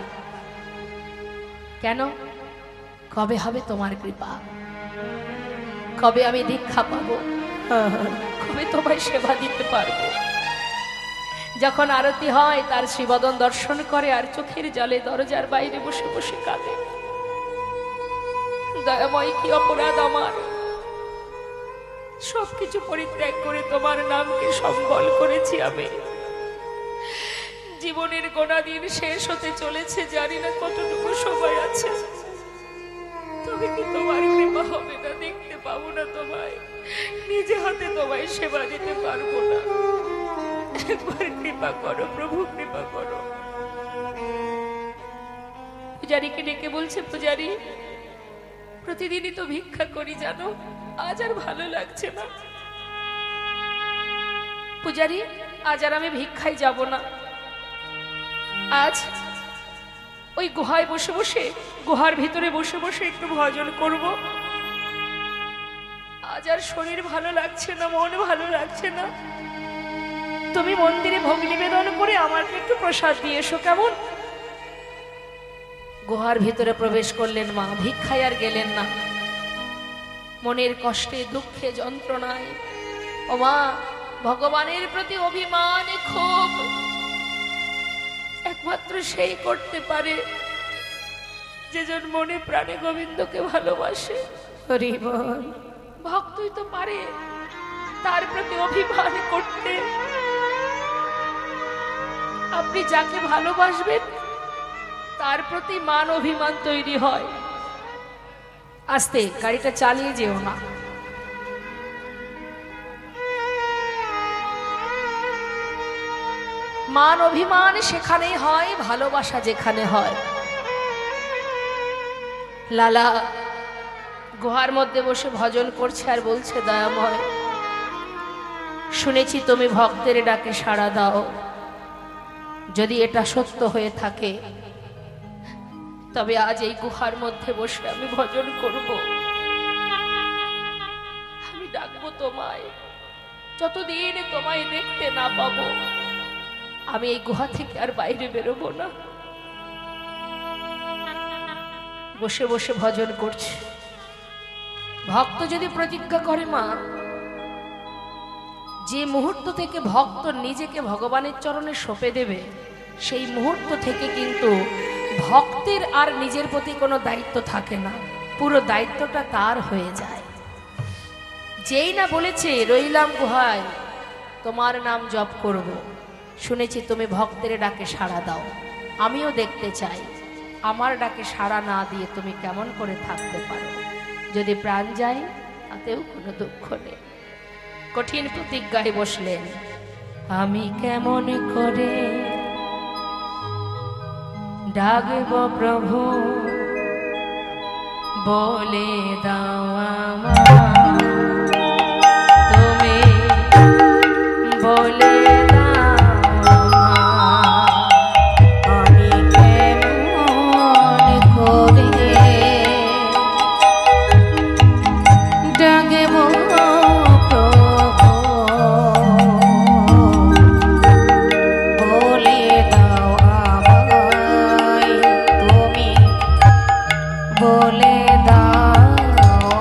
কেন? কবে হবে তোমার কৃপা, কবে আমি দীক্ষা পাবো, কবে তোমায় সেবা দিতে পারবো। যখন আরতি হয় তার শ্রীবদন দর্শন করে আর চোখের জলে দরজার বাইরে বসে বসে কাঁদে। দয়াময়, কি অপরাধ আমার, সবকিছু পরিত্যাগ করে তোমার নামকে সম্বল করেছি আমি। জীবনের গোনা দিন শেষ হতে চলেছে, জানি না কতটুকু সময় আছে, তবে কি তোমার কৃপা হবে না, দেখতে পাবো না তোমায়, নিজে হাতে তোমায় সেবা দিতে পারবো না। একবার কৃপা করো প্রভু, কৃপা করো। পূজারীকে ডেকে বলছে, পূজারী, প্রতিদিনই তো ভিক্ষা করি জানো, আজ আর ভালো লাগছে না। পূজারী, আজ আর আমি ভিক্ষায় যাব না, আজ ওই গুহায় বসে বসে, গুহার ভিতরে বসে বসে একটু ভজন করব। আজ আর শরীর ভালো লাগছে না, মন ভালো লাগছে না, তুমি মন্দিরে ভোগ নিবেদন করে আমাকে একটু প্রসাদ দিয়ে এসো, কেমন? গুহার ভিতরে প্রবেশ করলেন মা, ভিক্ষায় আর গেলেন না। মনের কষ্টে, দুঃখে, যন্ত্রণায় ও মা, ভগবানের প্রতি অভিমান, ক্ষোভ একমাত্র সেই করতে পারে যেজন মনে প্রাণে গোবিন্দকে ভালোবাসে। হরি বল। ভক্তই তো পারে তার প্রতি অভিমান করতে। আপনি যাকে ভালোবাসবেন তার প্রতি মান অভিমান তৈরি হয়। আস্তে গাড়িটা চালিয়ে যেও না। মান অভিমান সেখানেই হয়, ভালোবাসা যেখানে হয়। লালা গুহার মধ্যে বসে ভজন করছে আর বলছে, দয়াময়, শুনেছি তুমি ভক্তের ডাকে সাড়া দাও, যদি এটা সত্য হয়ে থাকে তবে আজ এই গুহার মধ্যে বসে আমি ভজন করব। আমি ডাকবো তোমায়, যতদিন তোমায় দেখতে না পাবো আমি এই গুহা থেকে আর বাইরে বেরোবো না। বসে বসে ভজন করছে। ভক্ত যদি প্রতিজ্ঞা করে মা, যে মুহূর্ত থেকে ভক্ত নিজেকে ভগবানের চরণে সঁপে দেবে, সেই মুহূর্ত থেকে কিন্তু ভক্তের আর নিজের প্রতি কোনো দায়িত্ব থাকে না, পুরো দায়িত্বটা তার হয়ে যায়। যেই না বলেছে রইলাম গুহায়, তোমার নাম জপ করব, শুনেছি তুমি ভক্তের ডাকে সাড়া দাও, আমিও দেখতে চাই আমার ডাকে সাড়া না দিয়ে তুমি কেমন করে থাকতে পারো। যদি প্রাণ যায় তাতেও কোনো দুঃখ নেই। কঠিন প্রতিজ্ঞায় বসলেন, আমি কেমন করে ডাকব প্রভু, বলে দাও আমায়, তুমি বলে দাও আমায়, আমি কেমন করে ডাকব বলে দাও আমায়, তুমি বলে দাও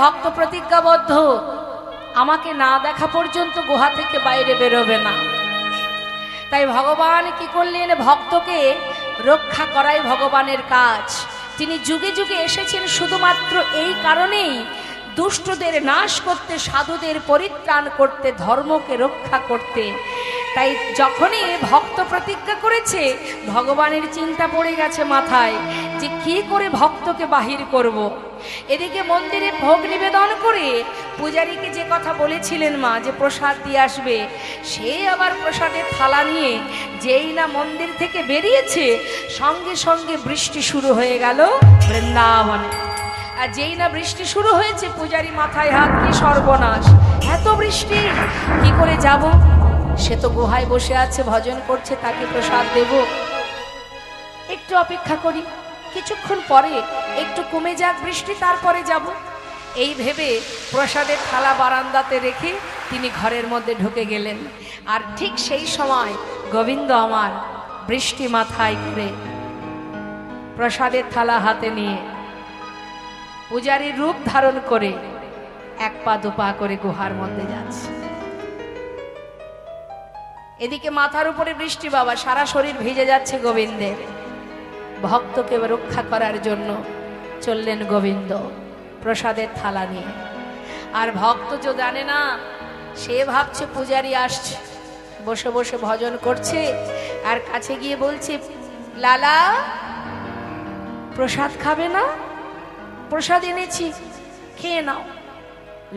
ভক্ত প্রতিজ্ঞাবদ্ধ, আমাকে না দেখা পর্যন্ত গুহা থেকে বাইরে বেরোবে না। তাই ভগবান কি করলেন, ভক্তকে রক্ষা করাই ভগবানের কাজ। তিনি যুগে যুগে এসেছেন শুধুমাত্র এই কারণেই, দুষ্টদের নাশ করতে, সাধুদের পরিত্রাণ করতে, ধর্মকে রক্ষা করতে। তাই যখনই ভক্ত প্রতিজ্ঞা করেছে, ভগবানের চিন্তা পড়ে গেছে মাথায় যে কি করে ভক্তকে বাহির করব। এদিকে মন্দিরে ভোগ নিবেদন করে পূজারীকে যে কথা বলেছিলেন মা যে প্রসাদ দিয়ে আসবে, সে আবার প্রসাদের থালা নিয়ে যেই না মন্দির থেকে বেরিয়েছে, সঙ্গে সঙ্গে বৃষ্টি শুরু হয়ে গেল বৃন্দাবনে। আর যেই না বৃষ্টি শুরু হয়েছে, পূজারী মাথায় হাত, কি সর্বনাশ, এত বৃষ্টি, কি করে যাব? সে তো গুহায় বসে আছে, ভজন করছে, তাকে প্রসাদ দেব, একটু অপেক্ষা করি, কিছুক্ষণ পরে একটু কমে যাক বৃষ্টি, তারপরে যাব। এই ভেবে প্রসাদের থালা বারান্দাতে রেখে তিনি ঘরের মধ্যে ঢুকে গেলেন। আর ঠিক সেই সময় গোবিন্দ আমার বৃষ্টি মাথায় করে প্রসাদের থালা হাতে নিয়ে পূজারীর রূপ ধারণ করে এক পা দুপা করে গুহার মধ্যে যাচ্ছে। এদিকে মাথার উপরে বৃষ্টি, বাবা সারা শরীর ভিজে যাচ্ছে গোবিন্দের। ভক্তকে রক্ষা করার জন্য চললেন গোবিন্দ প্রসাদের থালা নিয়ে। আর ভক্ত তো জানে না, সে ভাবছে পূজারী আসছে, বসে বসে ভজন করছে, আর কাছে গিয়ে বলছে, লালা প্রসাদ খাবে না? প্রসাদ এনেছি, খেয়ে নাও।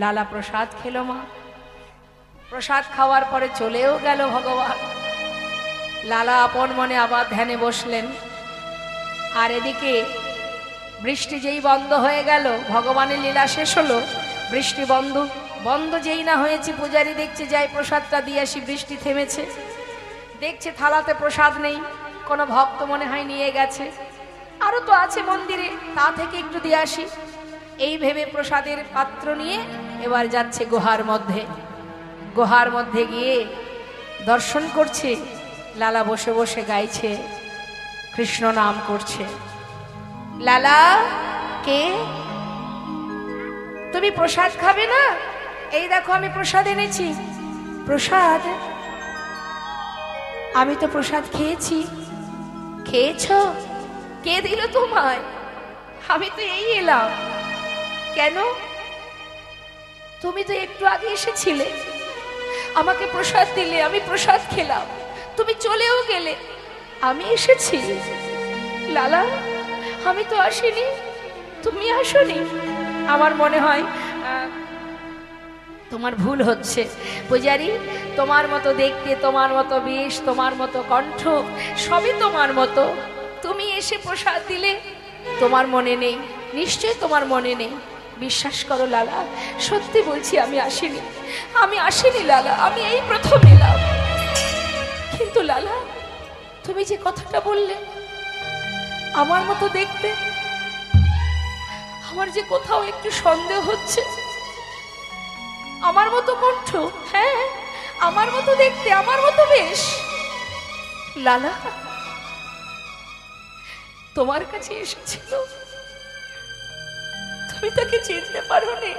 লালা প্রসাদ খেলো মা। প্রসাদ খাওয়ার পরে চলেও গেল ভগবান। লালা আপন মনে আবার ধ্যানে বসলেন। আর এদিকে বৃষ্টি যেই বন্ধ হয়ে গেল, ভগবানের লীলা শেষ হলো, বৃষ্টি বন্ধ বন্ধ যেই না হয়েছে, পূজারী দেখছে যাই প্রসাদটা দিয়ে আসি, বৃষ্টি থেমেছে। দেখছে থালাতে প্রসাদ নেই, কোনো ভক্ত মনে হয় নিয়ে গেছে, আরো তো আছে মন্দিরে, তা থেকে একটু দিয়ে আসি। এই ভেবে প্রসাদের পাত্র নিয়ে এবার যাচ্ছে গুহার মধ্যে। গুহার মধ্যে গিয়ে দর্শন করছে, লালা বসে বসে গাইছে, কৃষ্ণ নাম করছে। লালা, কে তুমি? প্রসাদ খাবে না? এই দেখো আমি প্রসাদ এনেছি। প্রসাদ? আমি তো প্রসাদ খেয়েছি। খেয়েছো? কে দিল তোমায়? আমি তো এই এলাম। কেন? তুমি তো একটু আগে এসেছিলে, আমাকে প্রসাদ দিলে, আমি প্রসাদ খেলাম, তুমি চলেও গেলে, আমি এসেছি। লালা, আমি তো আসিনি, তুমি আসোনি। আমার মনে হয় তোমার ভুল হচ্ছে পূজারী। তোমার মতো দেখতে, তোমার মতো বেশ, তোমার মতো কণ্ঠ, সবই তোমার মতো। তুমি এসে প্রসাদ দিলে, তোমার মনে নেই, নিশ্চয় তোমার মনে নেই। বিশ্বাস করো লালা, সত্যি বলছি, আমি আসিনি, আমি আসিনি লালা, আমি এই প্রথম এলাম। কিন্তু লালা, তুমি যে কথাটা বললে, আমার মতো দেখতে, আমার যে কোথাও একটু সন্দেহ হচ্ছে। আমার মতো কণ্ঠ, হ্যাঁ, আমার মতো দেখতে, আমার মতো বেশ। লালা, তোমার কাছে এসেছিল, তুমি তাকে চিনতে পারোনি।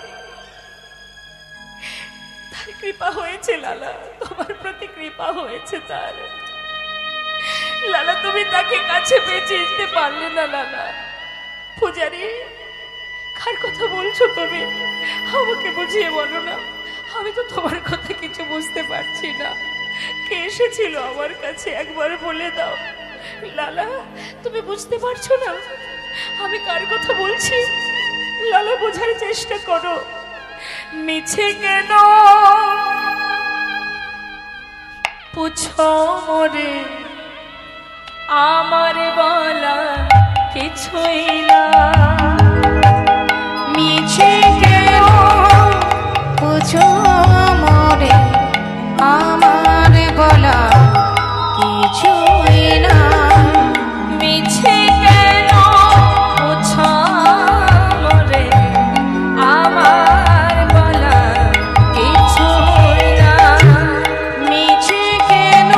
তার কৃপা হয়েছে লালা, তোমার প্রতি কৃপা হয়েছে তার। লালা, তুমি তাকে কাছে পেয়ে চিনতে পারলে না লালা। পূজারী, কার কথা বলছো তুমি? আমাকে বুঝিয়ে বলো না, আমি তো তোমার কথা কিছু বুঝতে পারছি না। কে এসেছিল আমার কাছে, একবার বলে দাও। লালা, তুমি বুঝতে পারছো না আমি কার কথা বলছি? লালা, বোঝার চেষ্টা করো। মিছে কেন পুছো মোরে, আমার বলা কিছুই না। মিছে কেন পুছো মোরে, আমার গলা কিছুই না। মিছে কেন পুছো মোরে, আমার বলা কিছুই না। মিছে কেন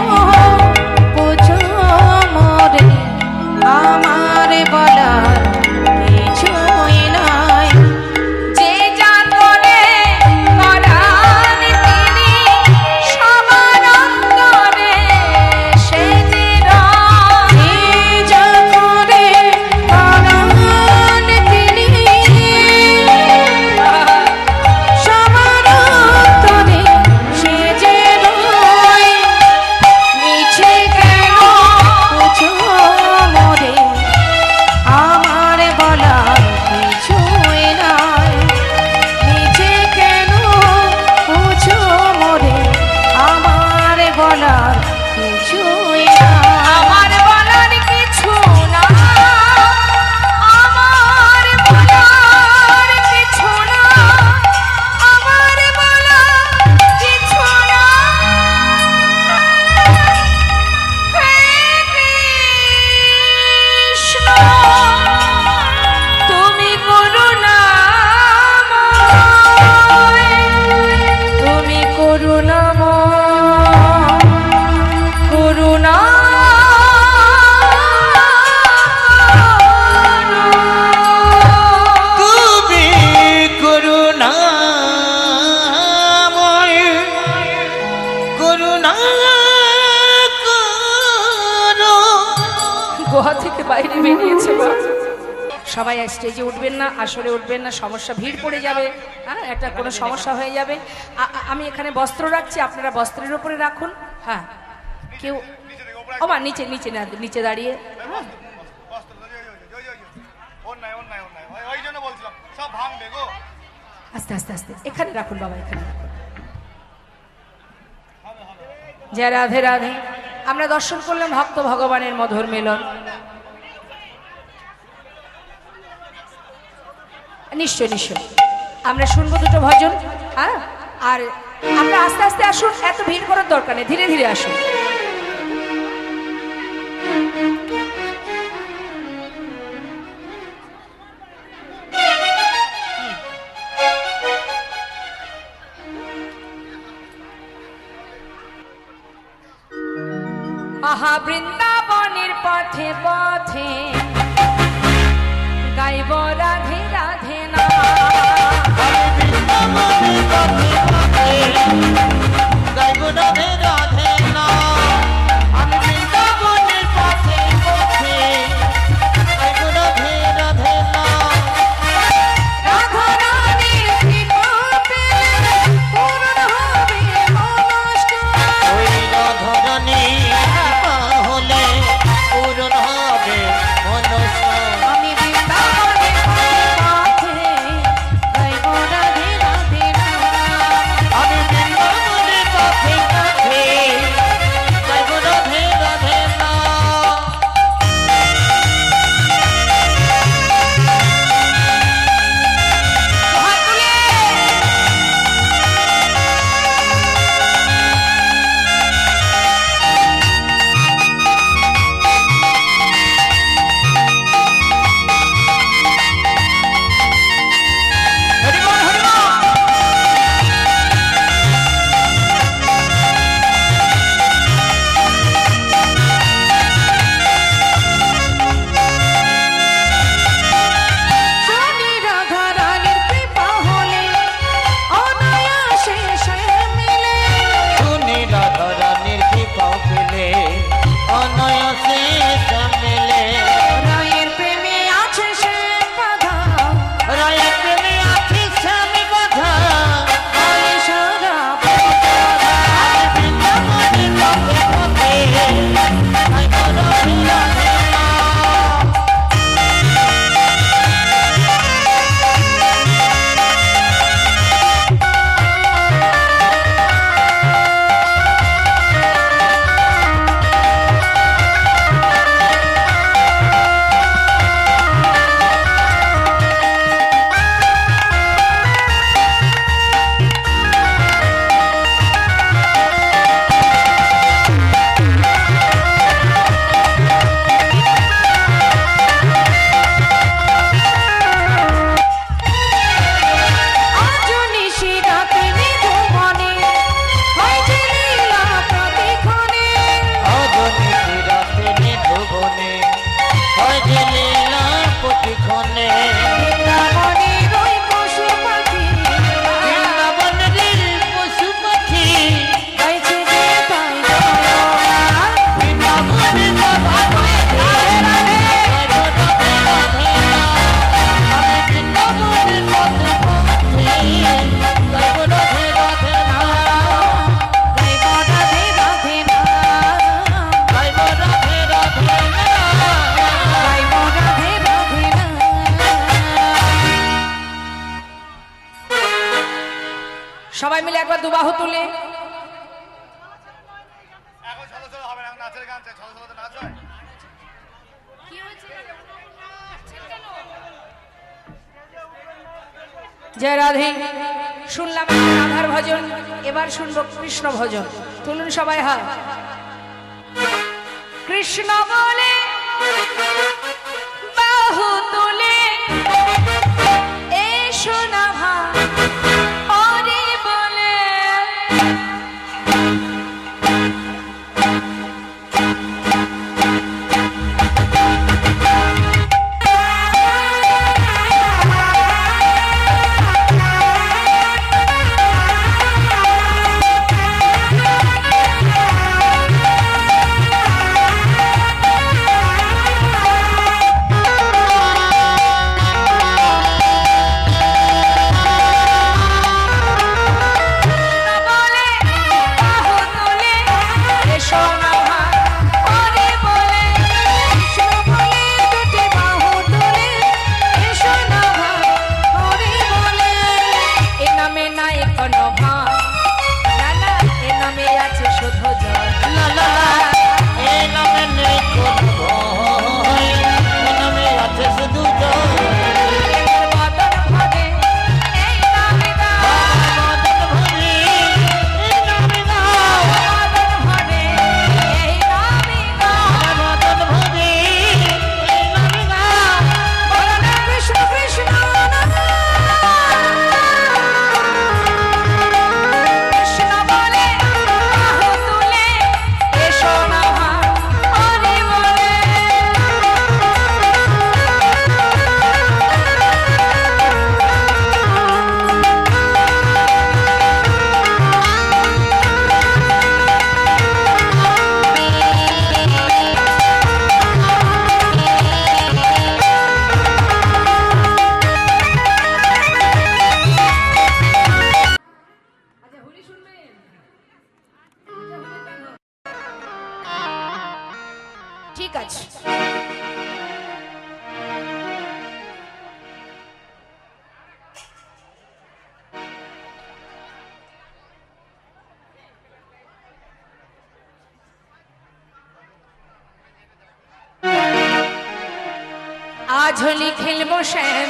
পুছো মোরে, আমার গলা কিছুই গুহা থেকে বাইরে বেরিয়েছে মা। সবাই স্টেজে উঠবেন না, আসরে উঠবেন না, সমস্যা ভিড় পড়ে যাবে, হ্যাঁ একটা কোনো সমস্যা হয়ে যাবে। আমি এখানে বস্ত্র রাখছি, আপনারা বস্ত্রের উপরে রাখুন। হ্যাঁ কেউ নিচে থেকে উপরে ও মা নিচে নিচে না, নিচে দাঁড়িয়ে। হ্যাঁ বস্ত্র ওর নাই ওই জন্য বলছিলাম সব ভাঙবে গো। আস্তে আস্তে আস্তে এখানে রাখুন বাবা, এখানে রাখুন। জয় রাধে রাধে। আমরা দর্শন করলাম ভক্ত ভগবানের মধুর মিলন। নিশ্চয় নিশ্চয় আমরা শুনবো দুটো ভজন। হ্যাঁ আর আমরা আস্তে আস্তে আসুন, এত ভিড় করার দরকার নেই, ধীরে ধীরে আসুন। আহা বৃন্দাবনের পথে পথে গাইব রাধে রাধে না। গাইব রাধে রাধে না, আমি বৃন্দাবনের পথে পথে গাইব রাধে রাধে না। রাধা রানীর কৃপা পেলে পূর্ণ হবে মনস্ক। ওই রাধারানী কৃপা হলে পূরণ হবে মনসা। আমি বৃন্দাবনের পথে গাইব রাধে রাধে না। আমি বৃন্দাবনের পথে পথে গাইব রাধে রাধে না। হাত তুলে শুনি রাধা রানীর কৃপা হলে অনায়াসে সে মিলে। শুনি রাধারানীর কৃপা পেলে অনায়াসে মেলে। রায়ের প্রেমে আছে সে বাধা, রায়ের প্রেমে আছি স্বামী বাধা। হয় সারা পথরা। বৃন্দাবনের পথে পথে গাইব রাধে রাধে না। আজ নিশি রাতে নিধুবনে হয় যে লীলা প্রতিক্ষণে। অজনী রাতে নিধুবনে হয় যে লীলা প্রতিক্ষণে। বৃন্দাবনের ওই পশু পাখি বৃন্দাবনের পশু পাখি গাইছে যে তাই জয়গান। বৃন্দাবনের কথা কয়েছে গাইব রাধে রাধে না। আমি বৃন্দাবনের পথে পথে গাইব রাধে রাধে না। গাইব রাধে রাধে না। গাইব রাধে রাধে না। গাইব রাধে রাধে না। সবাই মিলে একবার দুবাহু তুলে এখন ছলো ছলো হবে না, এখন নাচের গান চাই, ছলো ছলো তো নাচ হয়। জয় রাধে। শুনলাম একটা রাধার ভজন, এবার শুনবো কৃষ্ণ ভজন। তুলুন সবাই হাত। কৃষ্ণ বলে বাহু তুলে এসো না ভাই, হরি বলে ঠিক আছে। আজ হোলি খেলবো শ্যাম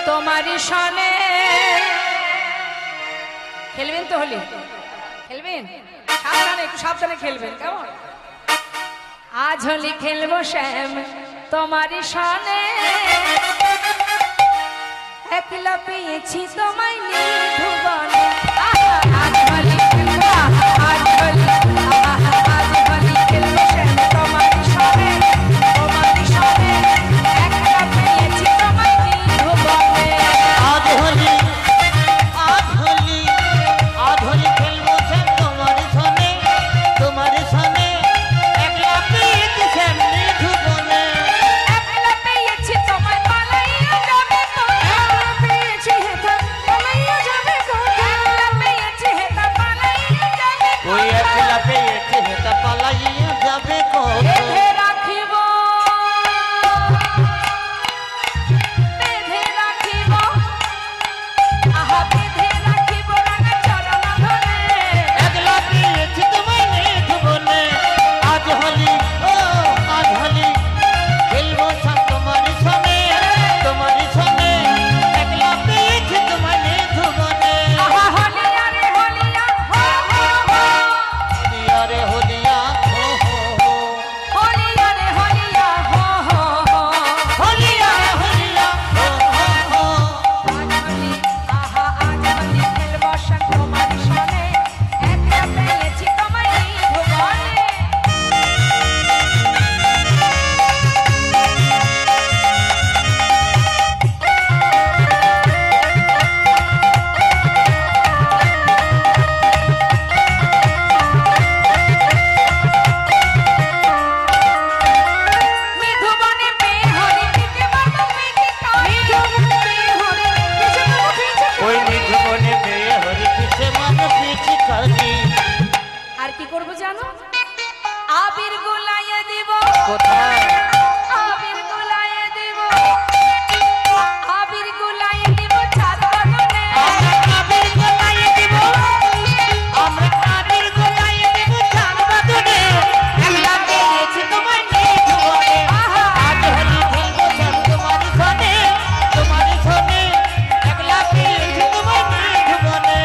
তোমারই সনে। খেলবেন তো হোলি? খেলবেন? সাবধানে, একটু সাবধানে খেলবেন, কেমন? আজ হোলি খেলবো শ্যাম তোমারই সনে, একলা পেয়েছি তোমায় নির্ভুবনে। আজ হোলি খেলবো, আজ হোলি, আজ হোলি খেলবো শ্যাম তোমারই সনে, তোমারই সনে, একলা পেয়েছি তোমায় নির্ভুবনে। আজ হোলি, আজ হোলি, আজ হোলি খেলবো শ্যাম তোমার সনে, তোমার সনে, একলা পেয়েছি শ্যাম নিধুবনে। একলা পেয়েছি তোমায় পালাইয়া যাবে কোথায়, একলা পেয়েছি হেথা পালাইয়া যাবে কোথায়, একলা পেয়েছি হেথা পালাইয়া যাবে ওই কোথায়। একলা পেয়েছি হেতা পালাইয়া যাবে কোথায়। বেঁধে রাখিব, বেঁধে রাখিব, আহা বেঁধে রাখিব রাঙা চরণ ধরে। একলা পেয়েছি তোমায় নিধুবনে। আজ হোলি, ও আজ হোলি খেলবো শ্যাম তোমার সনে, তোমার সনে, একলা পেয়েছি তোমায় নিধুবনে। আহা হলিয়া রে হলিয়া, হো হো হো, হোলিয়া রে হোলিয়া, হো হো হো। হলিয়া রে হলিয়া, হো হো হো। হোলিয়া রে হোলিয়া, হো হো হো। আজ হোলি, আহা আজ হোলি খেলবো শ্যাম তোমার সনে, একলা পেয়েছি তোমায় নির্ভুবনে। নির্ভুবনে পেয়ে হরি পিঠে মারবো পিঠে খাই। নির্ভুবনে পেয়ে হরি পিঠে মারবো পিঠে খাই। ওই নিধুবনে পেয়ে হরি পিছে মান পিছি করি। আর কি করব জানো? আবির গোলাইয়ে দিব, কোথায়? আবির গোলাইয়ে দিব, আবির গোলাইয়ে দিব চাঁদ বদনে। আমরা কাবির গোলাইয়ে দিব, আমরা কাবির গোলাইয়ে দিব চাঁদ বদনে। একলা পেয়েছি তোমায় নিধুবনে। আজ হোলি খেলবো শ্যাম তোমার সনে, তোমার সনে, একলা পেয়েছি তোমায় নিধুবনে।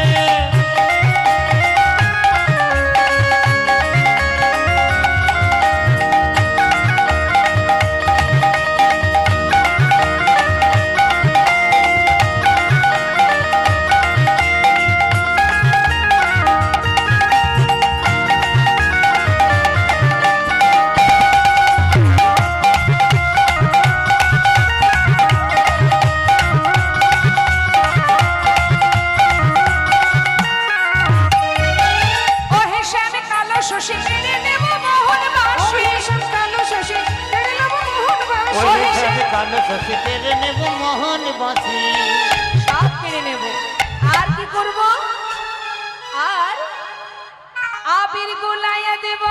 ওহে শ্যাম কালো শশী কেড়ে নেব মোহন বাসি। ওহে শ্যাম কালো শশী কেড়ে নেব মোহন বাসি। ওই ওহে শ্যাম সাথে কালো শশী কেড়ে নেব মোহন বাসি। সব কেড়ে নেব। আর কি করব? আর আবির গোলাইয়ে দেব